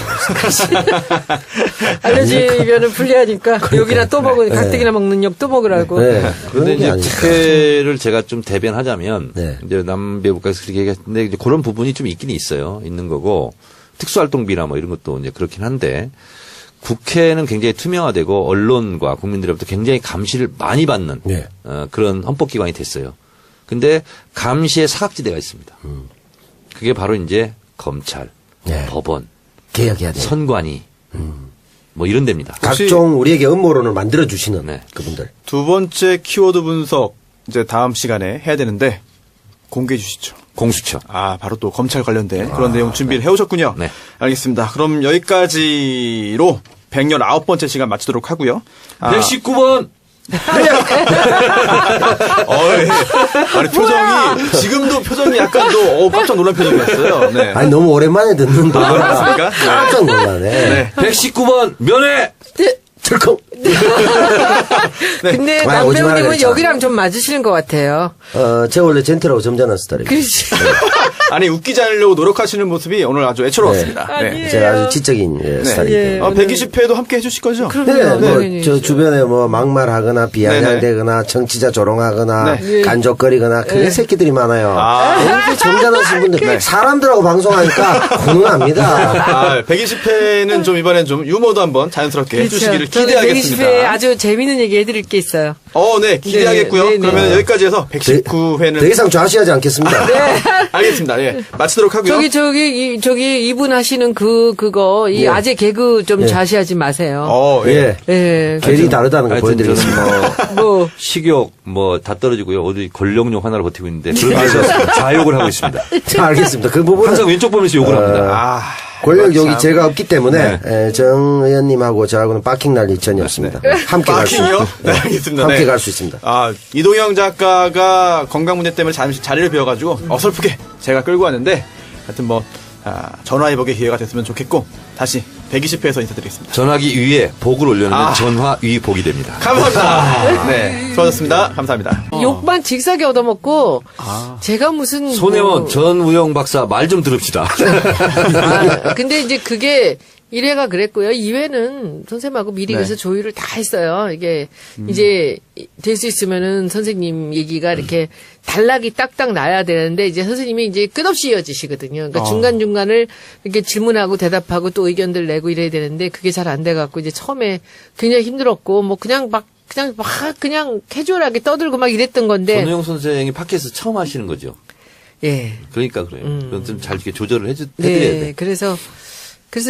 알려지면은 불리하니까 욕이나 또 먹으니 가뜩이나 먹는 욕 또 먹으라고. 네. 근데 그런 게 이제 아닐까. 국회를 제가 좀 대변하자면 네. 이제 남배우께서 그렇게 얘기했는데 이제 그런 부분이 좀 있긴 있는 거고 특수활동비나 뭐 이런 것도 이제 그렇긴 한데 국회는 굉장히 투명화되고 언론과 국민들로부터 굉장히 감시를 많이 받는 네. 그런 헌법기관이 됐어요. 근데 감시의 사각지대가 있습니다. 그게 바로 이제 검찰, 네. 법원, 개혁해야 돼. 선관위 뭐 이런 데입니다. 각종 우리에게 음모론을 만들어 주시는 네. 그분들. 두 번째 키워드 분석 이제 다음 시간에 해야 되는데 공개해 주시죠. 공수처. 바로 또 검찰 관련된 그런 내용 준비를 해오셨군요. 네. 알겠습니다. 그럼 여기까지로 119번째 시간 마치도록 하고요. 119번! 아니, 표정이, 지금도 표정이 약간 또, 깜짝 놀란 표정이었어요. 네. 아니, 너무 오랜만에 듣는 거. 그렇습니까? 네. 깜짝 놀라네. 네. 119번 면회! 철컹. 근데 아, 오지 말아야 남배우님은 되겠다. 여기랑 좀 맞으시는 것 같아요. 제가 원래 젠틀하고 점잖은 스타일이에요. 그렇지. 아니, 웃기지 않으려고 노력하시는 모습이 오늘 아주 애처로웠습니다. 네. 아니에요. 제가 아주 지적인 스타일이기 때문에. 120회도 함께 해주실 거죠? 네, 당연히 저 주변에 뭐 막말하거나 비아냥대거나 정치자 조롱하거나 간족거리거나 그런 새끼들이 많아요. 이렇게 점잖으신 분들 사람들하고 방송하니까 훈훈합니다. 120회는 좀 이번엔 좀 유머도 한번 자연스럽게 해주시기를 저는 기대하겠습니다. 110회 아주 재미있는 얘기 해드릴 게 있어요. 네, 기대하겠고요. 네, 네, 네. 그러면 여기까지 해서 119회는 더 이상 좌시하지 않겠습니다. 알겠습니다. 예. 마치도록 하고요. 저기 이분 하시는 그거 이 예. 아재 개그 좀 예. 좌시하지 마세요. 예. 예. 결이 다르다는 거 하여튼 보여드리겠습니다. 저는 뭐 식욕 다 떨어지고요. 어디 권력욕 하나로 버티고 있는데 그러면서 좌욕을 하고 있습니다. 자, 알겠습니다. 그 부분은 항상 왼쪽 보면서 욕을 합니다. 권력욕이 참. 제가 없기 때문에 정 의원님하고 저하고는 바킹 날 일전이었습니다. 함께 갈 수 바킹이요? 있습니다. 네, 알겠습니다. 함께 네. 갈 수 있습니다. 이동영 작가가 건강 문제 때문에 잠시 자리를 비워가지고 어설프게 제가 끌고 왔는데 하여튼 전화위복의 기회가 됐으면 좋겠고 다시 120회에서 인사드리겠습니다. 전화기 위에 복을 올려놓으면 전화위 복이 됩니다. 감사합니다. 네, 수고하셨습니다. 감사합니다. 욕만 직사게 얻어먹고 제가 무슨 손혜원 전우영 박사 말 좀 들읍시다. 근데 이제 그게 1회가 그랬고요. 2회는 선생님하고 미리 네. 그래서 조율을 다 했어요. 이게 이제 될 수 있으면은 선생님 얘기가 이렇게 단락이 딱딱 나야 되는데 이제 선생님이 이제 끝없이 이어지시거든요. 그러니까 중간중간을 이렇게 질문하고 대답하고 또 의견들 내고 이래야 되는데 그게 잘 안 돼갖고 이제 처음에 굉장히 힘들었고 뭐 그냥 캐주얼하게 떠들고 막 이랬던 건데. 전우영 선생이 팟캐스트 처음 하시는 거죠. 예. 그러니까 그래요. 그건 좀 잘 이렇게 조절을 해드려야 네. 돼. 그래서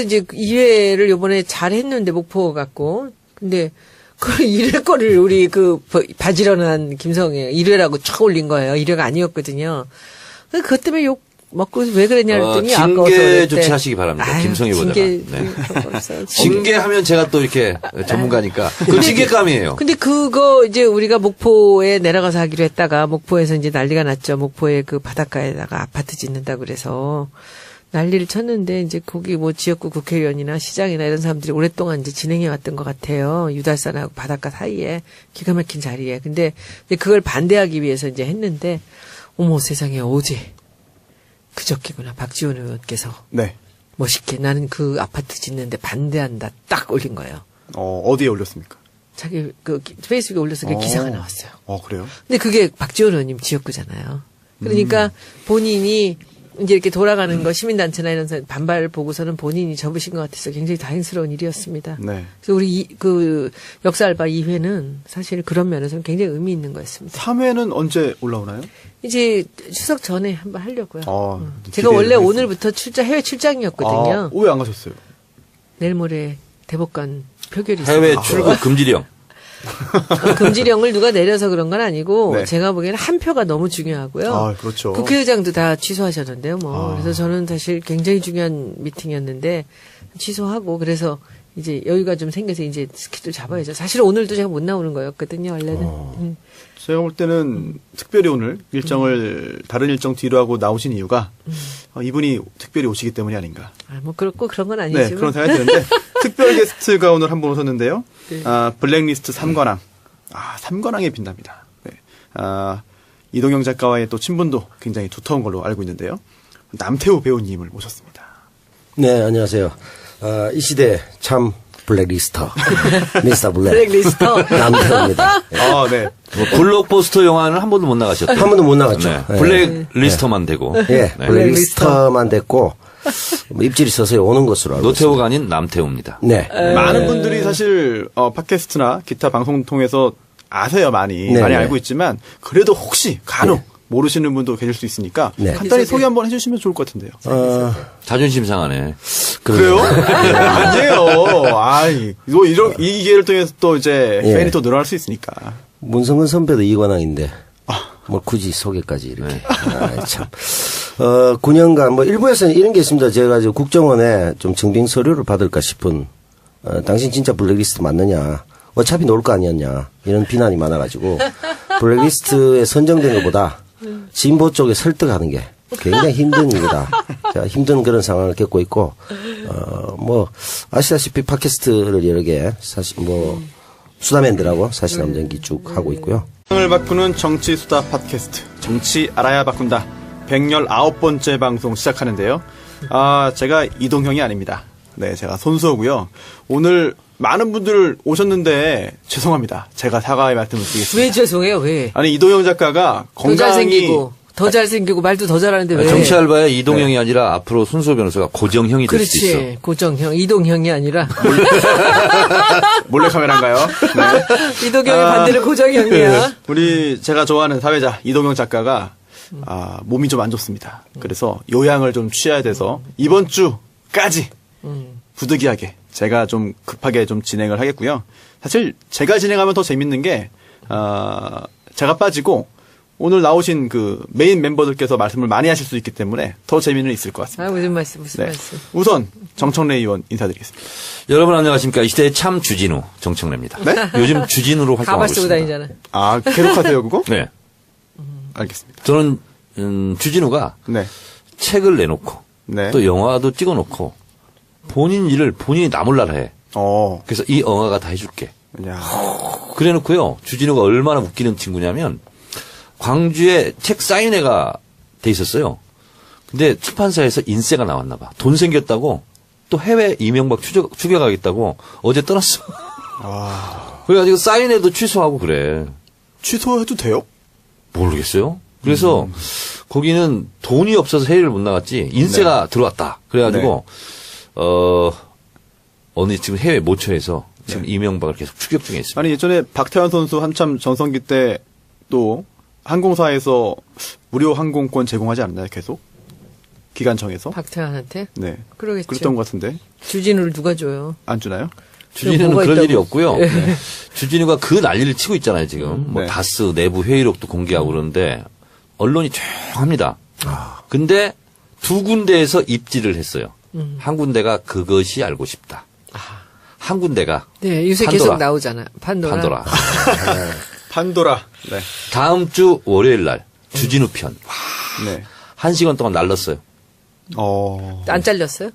이제 2회를 요번에 잘 했는데 목포 갖고. 근데 그 1회 거를 우리 바지런한 김성애 1회라고 쫙 올린 거예요. 1회가 아니었거든요. 그것 때문에 욕 먹고 왜 그랬냐 그랬더니 징계 조치하시기 바랍니다. 김성희보다가. 징계하면 제가 또 이렇게 전문가니까. 그 징계감이에요. 근데 그거 이제 우리가 목포에 내려가서 하기로 했다가 목포에서 이제 난리가 났죠. 목포에 그 바닷가에다가 아파트 짓는다고 그래서 난리를 쳤는데 이제 거기 뭐 지역구 국회의원이나 시장이나 이런 사람들이 오랫동안 이제 진행해 왔던 것 같아요. 유달산하고 바닷가 사이에 기가 막힌 자리에. 근데 이제 그걸 반대하기 위해서 이제 했는데 어머 세상에 어제 그저께구나 박지원 의원께서 네. 멋있게 나는 그 아파트 짓는데 반대한다 딱 올린 거예요. 어디에 올렸습니까? 자기 페이스북에 올려서 그 기사가 나왔어요. 그래요? 근데 그게 박지원 의원님 지역구잖아요. 그러니까 본인이 이제 이렇게 돌아가는 거 시민단체나 이런 반발을 보고서는 본인이 접으신 것 같아서 굉장히 다행스러운 일이었습니다. 네. 그래서 우리 역사 알바 2회는 사실 그런 면에서는 굉장히 의미 있는 거였습니다. 3회는 언제 올라오나요? 이제 추석 전에 한번 하려고요. 제가 기대를 원래 하겠습니다. 오늘부터 해외 출장이었거든요. 왜 안 가셨어요? 내일 모레 대법관 표결이 있어요. 해외 출국 금지령. 금지령을 누가 내려서 그런 건 아니고 네. 제가 보기에는 한 표가 너무 중요하고요. 그렇죠. 국회의장도 다 취소하셨는데요. 그래서 저는 사실 굉장히 중요한 미팅이었는데 취소하고 그래서 이제 여유가 좀 생겨서 이제 스케줄 잡아야죠. 사실 오늘도 제가 못 나오는 거였거든요. 원래는. 제가 볼 때는 특별히 오늘 다른 일정 뒤로 하고 나오신 이유가 이분이 특별히 오시기 때문이 아닌가. 뭐 그렇고 그런 건 아니지만. 네, 그런 생각이 드는데 특별 게스트가 오늘 한 분 오셨는데요. 네. 블랙리스트 3관왕. 3관왕에 빛납니다. 네. 이동영 작가와의 또 친분도 굉장히 두터운 걸로 알고 있는데요. 남태우 배우님을 모셨습니다. 네, 안녕하세요. 이 시대 참 블랙리스터. 미스터 블랙. 블랙리스터. 남태우입니다. 네. 블록버스터 영화는 한 번도 못 나가셨죠? 한 번도 못 나갔죠. 네. 네. 블랙리스터만 되고. 예, 블랙리스터만 됐고 입질이 서서히 오는 것으로 알고 있습니다. 노태우가 아닌 남태우입니다. 네. 많은 분들이 사실 팟캐스트나 기타 방송 통해서 아세요, 많이 네, 네. 알고 있지만 그래도 혹시 간혹 모르시는 분도 계실 수 있으니까 네. 간단히 소개 한번 해주시면 좋을 것 같은데요. 자존심 상하네. 그래요? 아니에요. 이 기회를 통해서 또 이제 예. 팬이 또 늘어날 수 있으니까. 문성근 선배도 이관왕인데 뭐 굳이 소개까지 이렇게. 참. 9년간 일부에서는 이런 게 있습니다. 제가 국정원에 좀 증빙 서류를 받을까 싶은 당신 진짜 블랙리스트 맞느냐. 어차피 놓을 거 아니었냐. 이런 비난이 많아가지고 블랙리스트에 선정된 것보다 진보 쪽에 설득하는 게 굉장히 힘든 일이다. 자, 힘든 그런 상황을 겪고 있고 아시다시피 팟캐스트를 여러 개 사실 수다맨들하고 사실남전기 쭉 하고 있고요. 세상을 바꾸는 정치 수다 팟캐스트 정치 알아야 바꾼다 119번째 방송 시작하는데요. 제가 이동형이 아닙니다. 네, 제가 손수호고요. 오늘 많은 분들 오셨는데 죄송합니다. 제가 사과의 말씀을 드리겠습니다. 왜 죄송해요? 왜? 아니 이동영 작가가 더 잘생기고 더 잘생기고 말도 더 잘하는데 왜? 정치 알바의 이동형이 아니라 앞으로 손수호 변호사가 고정형이 될 수도 있어. 그렇지. 고정형, 이동형이 아니라. 몰래카메라인가요? 네. 이동형의 반대로 고정형이야. 제가 좋아하는 사회자 이동경 작가가 몸이 좀 안 좋습니다. 그래서 요양을 좀 취해야 돼서 이번 주까지 부득이하게 제가 좀 급하게 좀 진행을 하겠고요. 사실 제가 진행하면 더 재밌는 게 제가 빠지고 오늘 나오신 그 메인 멤버들께서 말씀을 많이 하실 수 있기 때문에 더 재미는 있을 것 같습니다. 무슨 말씀. 우선 정청래 의원 인사드리겠습니다. 여러분 안녕하십니까. 이 시대의 참 주진우 정청래입니다. 네? 요즘 주진우로 활동하고 가발 쓰고 있습니다. 다니잖아. 계속하세요 그거? 네. 알겠습니다. 저는 주진우가 네. 책을 내놓고 네. 또 영화도 찍어놓고 본인 일을 본인이 나몰라라 해. 그래서 이 영화가 다 해줄게. 야. 그래놓고요. 주진우가 얼마나 웃기는 친구냐면 광주에 책 사인회가 돼 있었어요. 근데 출판사에서 인쇄가 나왔나 봐. 돈 생겼다고 또 해외 이명박 추격하겠다고 어제 떠났어. 그래가지고 사인회도 취소하고 그래. 취소해도 돼요? 모르겠어요. 그래서 거기는 돈이 없어서 해외를 못 나갔지 인쇄가 들어왔다. 그래가지고 어느 지금 해외 모처에서 지금 이명박을 계속 추격 중에 있습니다. 아니 예전에 박태환 선수 한참 전성기 때 또 항공사에서 무료 항공권 제공하지 않나요? 계속 기관청에서? 박태환한테? 네. 그러겠죠. 그랬던 것 같은데 주진우를 누가 줘요? 안 주나요? 주진우는 뭐가 그럴 있다고. 일이 없고요. 네. 주진우가 그 난리를 치고 있잖아요, 지금. 뭐 네. 다스 내부 회의록도 공개하고 그러는데 언론이 조용합니다. 근데 두 군데에서 입지를 했어요. 한 군데가 그것이 알고 싶다. 한 군데가 네, 요새 판도라. 계속 나오잖아. 판도라. 판도라. 네. 다음 주 월요일 날 주진우 편. 네. 1시간 동안 날랐어요. 안 잘렸어요?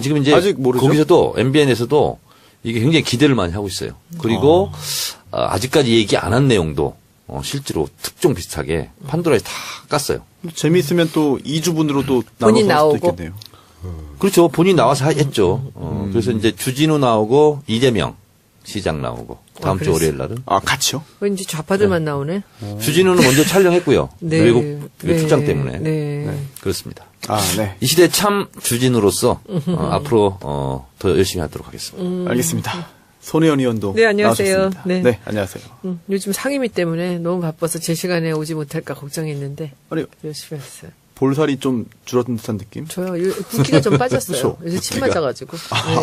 지금 이제 아직 모르죠? 거기서도 MBN에서도 이게 굉장히 기대를 많이 하고 있어요. 그리고 아직까지 얘기 안 한 내용도 실제로 특종 비슷하게 판도라에 다 깠어요. 재미있으면 또 2주분으로 또 본인 나눠서 할 수도 나오고. 있겠네요. 그렇죠. 본인 나와서 했죠. 그래서 이제 주진우 나오고 이재명 시장 나오고 다음 주 그랬어. 월요일 날은 같이요? 왠지 좌파들만 나오네. 주진우는 먼저 촬영했고요. 네. 외국 네. 출장 때문에 네. 그렇습니다. 네. 이 시대 참 주진우로서 앞으로 더 열심히 하도록 하겠습니다. 알겠습니다. 손혜원 의원도 네, 안녕하세요. 나오셨습니다. 네. 네, 안녕하세요. 요즘 상임위 때문에 너무 바빠서 제 시간에 오지 못할까 걱정했는데 아니, 열심히 했어요. 볼살이 좀 줄어든 듯한 느낌? 저요. 붓기가 좀 빠졌어요. 그렇죠. 요새 침 붓기가. 맞아가지고.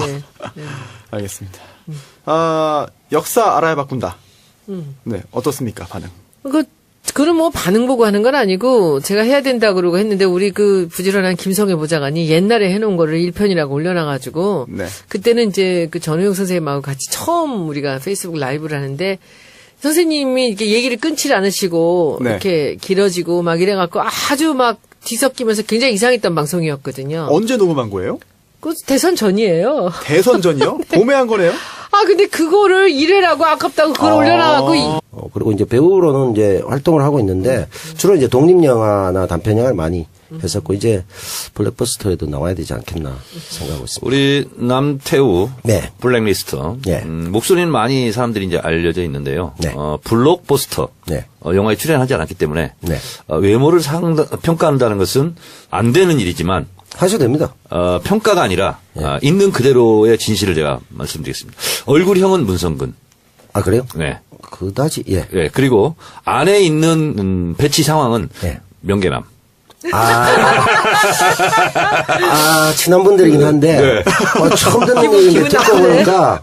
네. 네. 알겠습니다. 역사 알아야 바꾼다. 네, 어떻습니까, 반응? 그건 뭐 반응 보고 하는 건 아니고 제가 해야 된다 그러고 했는데 우리 그 부지런한 김성애 보좌관이 옛날에 해놓은 거를 1편이라고 올려놔가지고 네. 그때는 이제 그 전우용 선생님하고 같이 처음 우리가 페이스북 라이브를 하는데 선생님이 이렇게 얘기를 끊지 않으시고 네. 이렇게 길어지고 막 이래갖고 아주 막 뒤섞이면서 굉장히 이상했던 방송이었거든요. 언제 녹음한 거예요? 그 대선 전이에요. 대선전이요? 봄에 한 거네요? 근데 그거를 이래라고 아깝다고 그걸 올려놔갖고 그리고 이제 배우로는 이제 활동을 하고 있는데 주로 이제 독립영화나 단편영화를 많이 했었고 이제 블랙버스터에도 나와야 되지 않겠나 생각하고 있습니다. 우리 남태우 네. 블랙리스트 네. 목소리는 많이 사람들이 이제 알려져 있는데요. 네. 블록버스터 네. 영화에 출연하지 않았기 때문에 네. 외모를 평가한다는 것은 안 되는 일이지만 하셔도 됩니다. 평가가 아니라 있는 그대로의 진실을 제가 말씀드리겠습니다. 얼굴형은 문성근. 그래요? 네. 그다지 예. 네. 그리고 안에 있는 배치 상황은 네. 명계남. 친한 분들이긴 한데 처음 듣는 얘기인데 듣고 보니까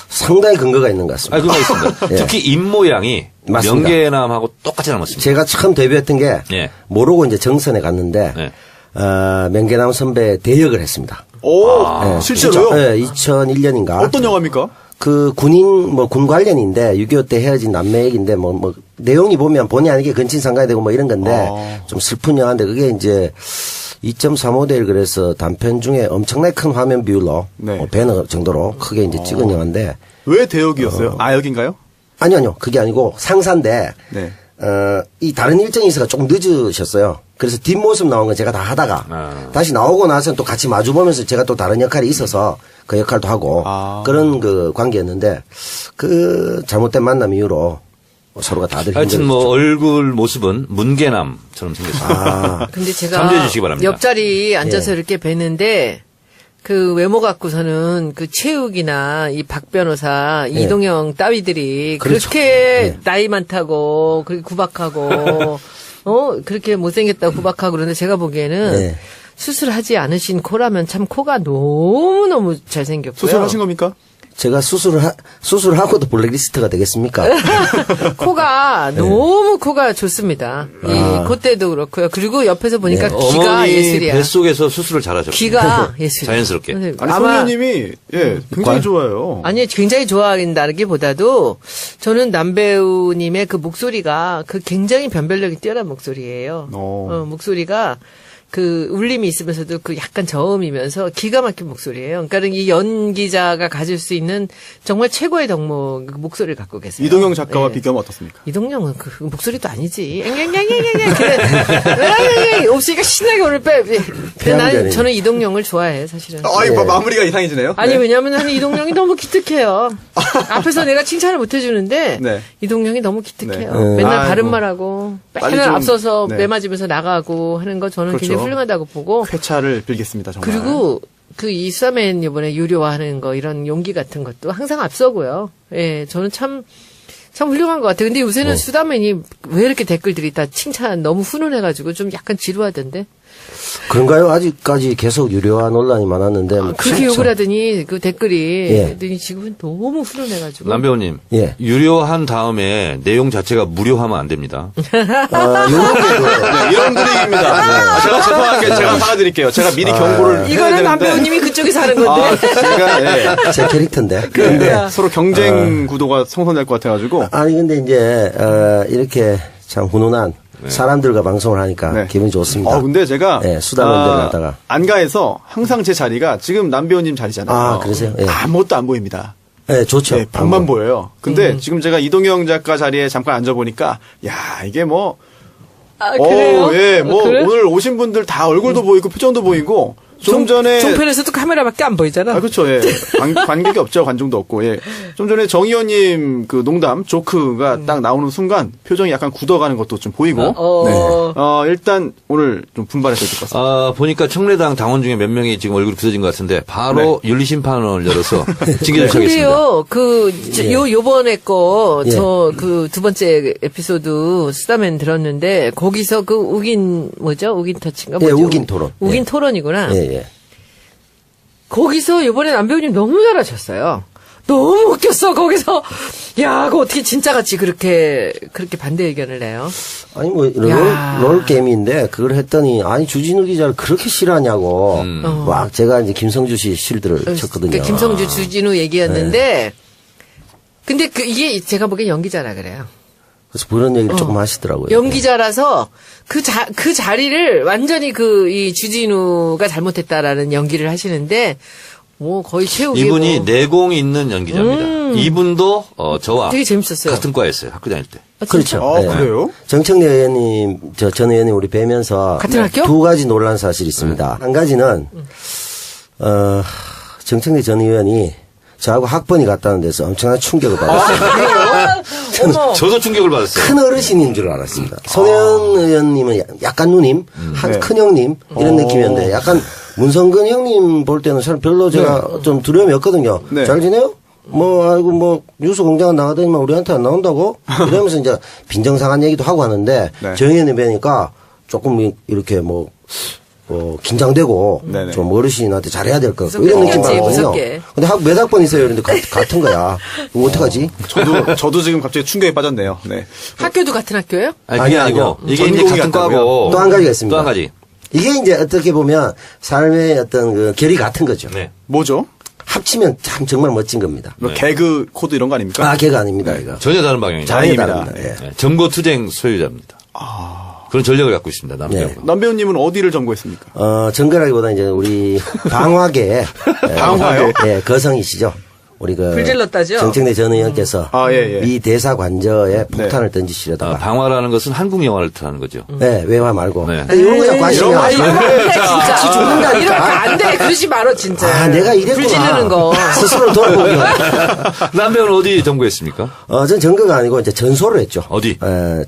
상당히 근거가 있는 것 같습니다. 그거 있습니다. 예. 특히 입모양이 맞습니다. 명계남하고 똑같이 닮았습니다. 제가 처음 데뷔했던 게 예. 모르고 이제 정선에 갔는데 네. 명계남 선배 대역을 했습니다. 오, 실제로요? 네, 2001년인가. 어떤 영화입니까? 그 군 관련인데 6.25 때 헤어진 남매 얘기인데 뭐 내용이 보면 본의 아니게 근친상간이 되고 뭐 이런 건데 좀 슬픈 영화인데 그게 이제 2.35대 1 그래서 단편 중에 엄청나게 큰 화면 비율로 네. 배너 정도로 크게 이제 찍은 영화인데 왜 대역이었어요? 여긴가요? 아니요 그게 아니고 상사인데 네. 이 다른 일정이 있어서 조금 늦으셨어요. 그래서 뒷모습 나온 건 제가 다 하다가 다시 나오고 나서는 또 같이 마주보면서 제가 또 다른 역할이 있어서 그 역할도 하고 그런 그 관계였는데 그 잘못된 만남 이후로 서로가 다들 하여튼 뭐 힘들었죠. 얼굴 모습은 문개남처럼 생겼습니다. 아, 근데 제가 참조해 주시기 바랍니다. 옆자리 앉아서 예. 이렇게 뵀는데 그 외모 갖고서는 그 최욱이나 이 박 변호사 예. 이동영 따위들이 그렇죠. 그렇게 예. 나이 많다고 그렇게 구박하고 그렇게 못생겼다고 구박하고 그러는데 제가 보기에는 예. 수술하지 않으신 코라면 참 코가 너무너무 잘생겼고요. 수술하신 겁니까? 제가 수술하고도 블랙리스트가 되겠습니까? 코가 너무 코가 좋습니다. 이 콧대도 그렇고요. 그리고 옆에서 보니까 귀가 어머니 예술이야. 뱃속에서 수술을 잘하셨어요. 귀가 예술이야. 자연스럽게. 선생님, 아니, 소녀님이, 굉장히 좋아요. 아니, 굉장히 좋아한다기보다도 저는 남배우님의 그 목소리가 그 굉장히 변별력이 뛰어난 목소리예요. 목소리가 그 울림이 있으면서도 그 약간 저음이면서 기가 막힌 목소리예요. 그러니까 이 연기자가 가질 수 있는 정말 최고의 덕목 그 목소리를 갖고 계세요. 이동영 작가와 예. 비교하면 어떻습니까? 이동영은 그 목소리도 아니지. 그래. 옵시가 신나게 오늘 빼. 근데 나는 저는 이동영을 좋아해 사실은. 마무리가 이상해지네요. 아니 네. 왜냐하면 나는 이동영이 너무 기특해요. 앞에서 내가 칭찬을 못 해주는데 네. 이동영이 너무 기특해요. 네. 맨날 아이고. 바른 말하고 빨리 맨날 좀, 앞서서 네. 매맞으면서 나가고 하는 거 저는 그렇죠. 굉장히 훌륭하다고 보고 회차를 빌겠습니다, 정말. 그리고 그 이 수다맨 이번에 유료화하는 거 이런 용기 같은 것도 항상 앞서고요. 예, 저는 참 훌륭한 것 같아요. 근데 요새는 수다맨이 왜 이렇게 댓글들이 다 칭찬 너무 훈훈해가지고 좀 약간 지루하던데. 그런가요? 아직까지 계속 유료화 논란이 많았는데. 뭐 그렇게 진짜. 욕을 하더니 그 댓글이 예. 그랬더니 지금은 너무 훈훈해가지고. 남배우님, 예. 유료한 다음에 내용 자체가 무료하면 안 됩니다. 요런게도 네, 이런 분위기입니다. 제가 죄송하게 제가 사과드릴게요. 제가 미리 경고를 해야 이거는 되는데. 남배우님이 그쪽에서 하는 건데. 제가 제 캐릭터인데. 그러니까. 서로 경쟁 구도가 성선될 것 같아가지고. 아니 근데 이제 이렇게 참 훈훈한 사람들과 방송을 하니까 네. 기분이 좋습니다. 근데 제가 네, 수다맨들 하다가 안가에서 항상 제 자리가 지금 남배우님 자리잖아요. 아, 그러세요? 예. 아무것도 안 보입니다. 네, 좋죠. 네, 벽만 보여요. 근데 지금 제가 이동영 작가 자리에 잠깐 앉아보니까, 야, 이게 뭐, 아, 그래요? 예, 뭐, 그래? 오늘 오신 분들 다 얼굴도 보이고, 표정도 보이고, 좀 전에. 종편에서도 카메라밖에 안 보이잖아. 그렇죠, 예. 관객이 없죠, 관중도 없고, 예. 좀 전에 정 의원님 그 농담, 조크가 딱 나오는 순간, 표정이 약간 굳어가는 것도 좀 보이고, 네. 일단, 오늘 좀 분발했어야 될 것 같습니다. 보니까 청래당 당원 중에 몇 명이 지금 얼굴이 굳어진 것 같은데 바로 윤리심판원을 열어서 징계를 시작했습니다. 근데요, 요번에 거, 예. 그 두 번째 에피소드 수다맨 들었는데, 거기서 그 우긴 터치인가? 예, 뭐죠? 우긴 토론. 우긴 예. 토론이구나. 예, 예. 거기서 이번에 남배우님 너무 잘하셨어요. 너무 웃겼어, 거기서. 야, 그거 어떻게 진짜같이 그렇게 반대 의견을 내요? 아니 뭐 야. 롤 게임인데 그걸 했더니 아니 주진우 기자를 그렇게 싫어하냐고 막 제가 이제 김성주 씨 실드를 쳤거든요. 그러니까 김성주, 주진우 얘기였는데, 근데 이게 제가 보기엔 연기자라 그래요. 그래서 그런 얘기를 조금 하시더라고요. 연기자라서 그 자리를 완전히 이 주진우가 잘못했다라는 연기를 하시는데, 뭐 거의 최욱이 이분이 뭐. 내공이 있는 연기자입니다. 이분도 저와 되게 재밌었어요. 같은 과였어요. 학교 다닐 때. 아, 진짜? 그렇죠. 예. 그래요? 정청래 의원님, 전 의원님 우리 뵈면서 같은 학교? 두 가지 놀란 사실이 있습니다. 한 가지는 정청래 전 의원이 저하고 학번이 같다는 데서 엄청난 충격을 받았어요. 어머. 저도 충격을 받았어요. 큰 어르신인 줄 알았습니다. 손혜원 의원님은 약간 누님, 한 큰 형님 이런 느낌이었는데 약간 문성근 형님 볼 때는 사실 별로 제가 좀 두려움이 없거든요. 네. 잘 지내요? 아이고 뉴스 공장 나가더니만 우리한테 안 나온다고? 이러면서 이제 빈정상한 얘기도 하고 하는데 네. 정 의원님 뵈니까 조금 이렇게 긴장되고 네네. 좀 어르신한테 잘해야 될 것 같고 무섭게 이런 느낌 생겼지, 받거든요. 무섭게. 근데 몇 학번이세요? 이런데 같은 거야. 이거 어떡하지? 저도 지금 갑자기 충격에 빠졌네요. 네. 학교도 같은 학교예요? 아니, 그게 아니요. 아니고 이게 이제 전공이 같은 같다고요? 과고 또 한 가지가 있습니다. 또 한 가지. 이게 이제 어떻게 보면 삶의 어떤 그 결이 같은 거죠. 네. 뭐죠? 합치면 참 정말 멋진 겁니다. 뭐 개그 코드 이런 거 아닙니까? 아, 걔가 아닙니다, 이거. 전혀 다른 방향입니다. 다행입니다. 다릅니다. 예. 네, 점거투쟁 소유자입니다. 그런 전력을 갖고 있습니다. 남배우가. 네. 남배우님은 어디를 전공했습니까? 정거라기보다 이제 우리 방화계. 방화요? 예, 거성이시죠. 우리 그 불질렀다죠? 정청래 전 의원께서 예. 이 대사 관저에 폭탄을 던지시려다가 방화라는 것은 한국 영화를 뜻하는 거죠. 네, 외화 말고. 네. 이런 거 자꾸 하시면 아, 이러면 안 돼, 진짜. 같이 죽는다니까. 이러면 안 돼. 그러지 말어, 진짜. 아, 내가 이랬구나. 불 지르는 거. 스스로 돌아보기. 남배우는 어디 정부했습니까? 전 전거가 아니고 이제 전소를 했죠. 어디?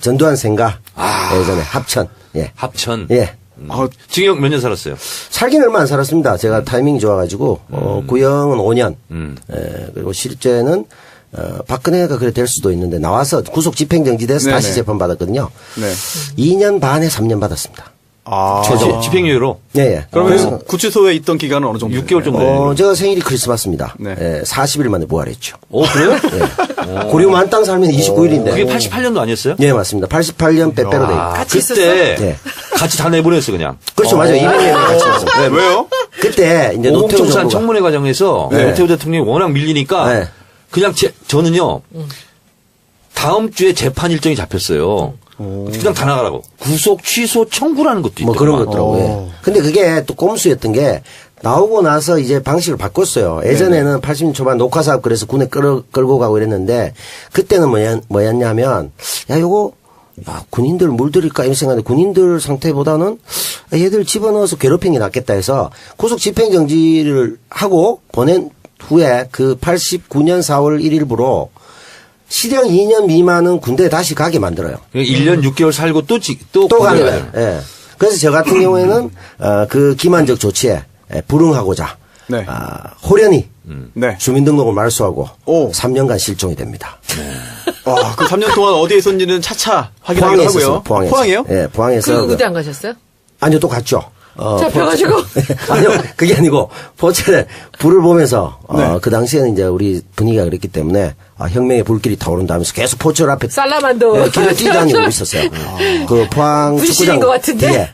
전두환 생가. 예전에 합천. 예. 합천. 예. 징역 몇 년 살았어요? 살기는 얼마 안 살았습니다. 제가 타이밍이 좋아가지고, 구형은 5년. 그리고 실제는, 박근혜가 그래 될 수도 있는데 나와서 구속 집행정지돼서 네네. 다시 재판받았거든요. 네. 2년 반에 3년 받았습니다. 최저 집행유예로. 예. 그러면 구치소에 있던 기간은 어느 정도? 6개월 정도 되는 제가 생일이 크리스마스입니다. 네. 예, 40일 만에 부활했죠. 그래요? 예. 고려 만땅 살면 29일인데. 그게 88년도 아니었어요? 예, 맞습니다. 88년 빼빼로 돼 있고. 같이 그때 네. 같이 다 내보냈어 그냥. 그렇죠, 맞아요. 200년 같이 했습니다. 네, 왜요? 그때 이제 노태우 오공청산 정부가 청문회 과정에서 네. 노태우 대통령이 워낙 밀리니까 네. 그냥 저는요 다음 주에 재판 일정이 잡혔어요. 그냥 다 나가라고. 구속 취소 청구라는 것도 있대요. 뭐 그런 것더라고요. 근데 그게 또 꼼수였던 게 나오고 나서 이제 방식을 바꿨어요. 예전에는 80년 초반 녹화사업 그래서 군에 끌고 가고 이랬는데 그때는 뭐였냐면 야 요거 군인들 물들일까 이런 생각인데 군인들 상태보다는 얘들 집어넣어서 괴롭히는 게 낫겠다 해서 구속 집행정지를 하고 보낸 후에 그 89년 4월 1일부로 실형 2년 미만은 군대에 다시 가게 만들어요. 1년 6개월 살고 또 또 가게 군대 돼요. 예. 그래서 저 같은 경우에는 그 기만적 조치에 불응하고자 네. 호련히 네. 주민등록을 말소하고 오. 3년간 실종이 됩니다. 그 3년 동안 어디에 있었는지는 차차 확인하기로 포항에 하고요. 있었어요. 포항에서. 포항이요? 예, 포항에서. 그 의대 안 가셨어요? 아니요, 또 갔죠. 잡혀가지고? 아니요, 그게 아니고, 포철에 불을 보면서, 네. 그 당시에는 이제 우리 분위기가 그랬기 때문에, 혁명의 불길이 타오른다 하면서 계속 포철 앞에 살라만도. 길을 뛰다니고 있었어요. 그 포항 분실인 축구장 것 같은데? 뒤에.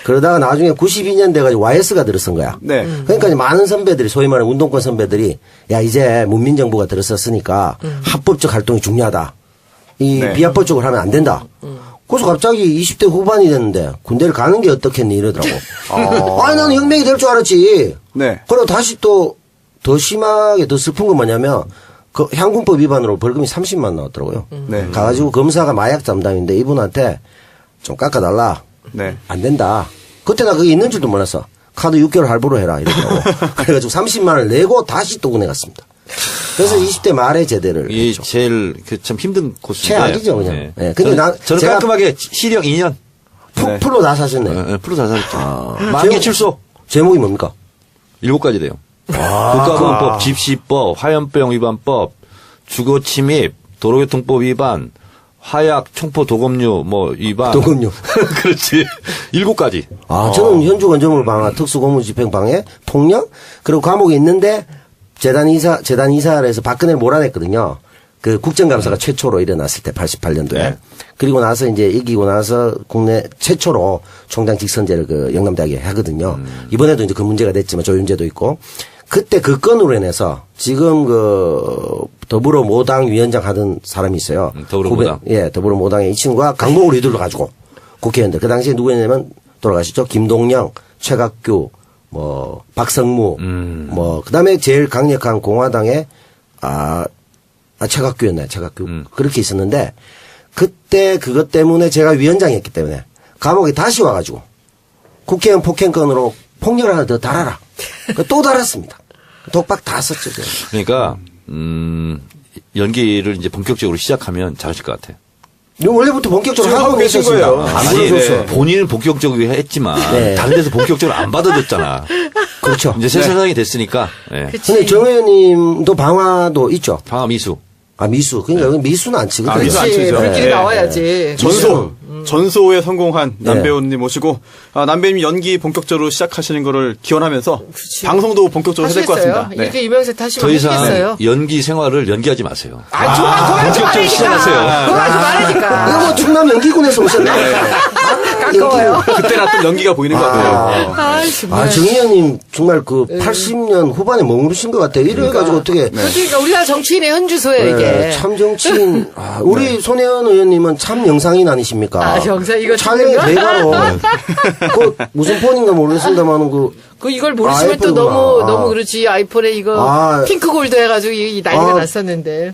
그러다가 나중에 92년 돼가지고 YS가 들어선 거야. 네. 그러니까 이제 많은 선배들이, 소위 말하는 운동권 선배들이, 야, 이제 문민정부가 들어섰으니까 합법적 활동이 중요하다. 이 네. 비합법적으로 하면 안 된다. 그래서 갑자기 20대 후반이 됐는데 군대를 가는 게 어떻겠니 이러더라고. 아니 나는 혁명이 될 줄 알았지. 네. 그리고 다시 또 더 심하게 더 슬픈 건 뭐냐면 그 향군법 위반으로 벌금이 30만 나왔더라고요. 네. 가가지고 검사가 마약 담당인데 이분한테 좀 깎아달라. 네. 안 된다. 그때 나 그게 있는 줄도 몰랐어. 카드 6개월 할부로 해라 이러더라고. 그래가지고 30만 원을 내고 다시 또 군에 갔습니다. 그래서 20대 말에 제대를 이게 했죠. 제일 참 힘든 코스인데. 최악이죠, 그냥. 네. 네, 근데 저는 제가 깔끔하게 실형 2년. 네. 풀로 다 사셨네. 프로 다 살았죠. 만기 출소. 제목이 뭡니까? 7가지 돼요. 국가보건법, 집시법, 화염병 위반법, 주거 침입, 도로교통법 위반, 화약, 총포, 도검류 뭐 위반. 도검류. 그렇지. 7가지. 저는 현주 건조물 방화, 특수고문 집행 방해, 폭력, 그리고 감옥에 있는데 재단 이사를 해서 박근혜를 몰아냈거든요. 그 국정감사가 최초로 일어났을 때 88년도에. 네. 그리고 나서 이제 이기고 나서 국내 최초로 총장 직선제를 그 영남대학에 하거든요. 이번에도 이제 그 문제가 됐지만 조윤재도 있고. 그때 그 건으로 인해서 지금 그 더불어모당 위원장 하던 사람이 있어요. 더불어모당. 예, 더불어모당의 이 친구가 강목을 휘둘러 가지고 국회의원들. 그 당시에 누구였냐면 돌아가시죠. 김동영, 최각규, 뭐 박성무, 뭐 그다음에 제일 강력한 공화당의 최각규였나요? 최각규. 그렇게 있었는데 그때 그것 때문에 제가 위원장이었기 때문에 감옥에 다시 와가지고 국회의원 폭행건으로 폭력을 하나 더 달아라. 또 달았습니다. 독박 다 썼죠. 제가. 그러니까 연기를 이제 본격적으로 시작하면 잘하실 것 같아요. 이거 원래부터 본격적으로 지금 하고 하고 계신 있었습니다. 거예요. 안 아니, 불러줬어. 본인은 본격적으로 했지만 네. 다른 데서 본격적으로 안 받아줬잖아. 그렇죠. 이제 새 세상이 됐으니까. 예. 근데 정 의원님도 방화도 있죠. 방화 미수. 미수. 그러니까 여기 미수는 안 치거든요. 미수 안 치죠. 우리끼리 네. 나와야지. 전소에 성공한 남배우님 모시고 남배우님 연기 본격적으로 시작하시는 거를 기원하면서 방송도 본격적으로 해야 될 것 하시겠어요? 같습니다. 네. 이렇게 유명세 타시면 더 이상 하시겠어요? 연기 생활을 연기하지 마세요. 그거 하지 본격적으로 말라니까. 시작하세요. 그거 하지 말라니까. 이거 뭐 충남 연기군에서 오셨나요? 아까워요. 그때 나왔던 연기가 보이는 것 같아요. 아, 정말. 정의연님 정말 그 80년 후반에 머무르신 것 같아요. 이래가지고 어떻게. 그러니까 우리나라 정치인의 현주소예요, 이게. 네, 참 정치인. 우리 손혜원 의원님은 참 영상인 아니십니까? 아, 영상 이거 촬영이 찍는 거? 대가로. 그 무슨 폰인가 모르겠습니다만 이걸 모르시면 또 아이폰이구나. 너무 그렇지. 아이폰에 이거 아. 핑크 골드 해가지고 이 난리가 났었는데.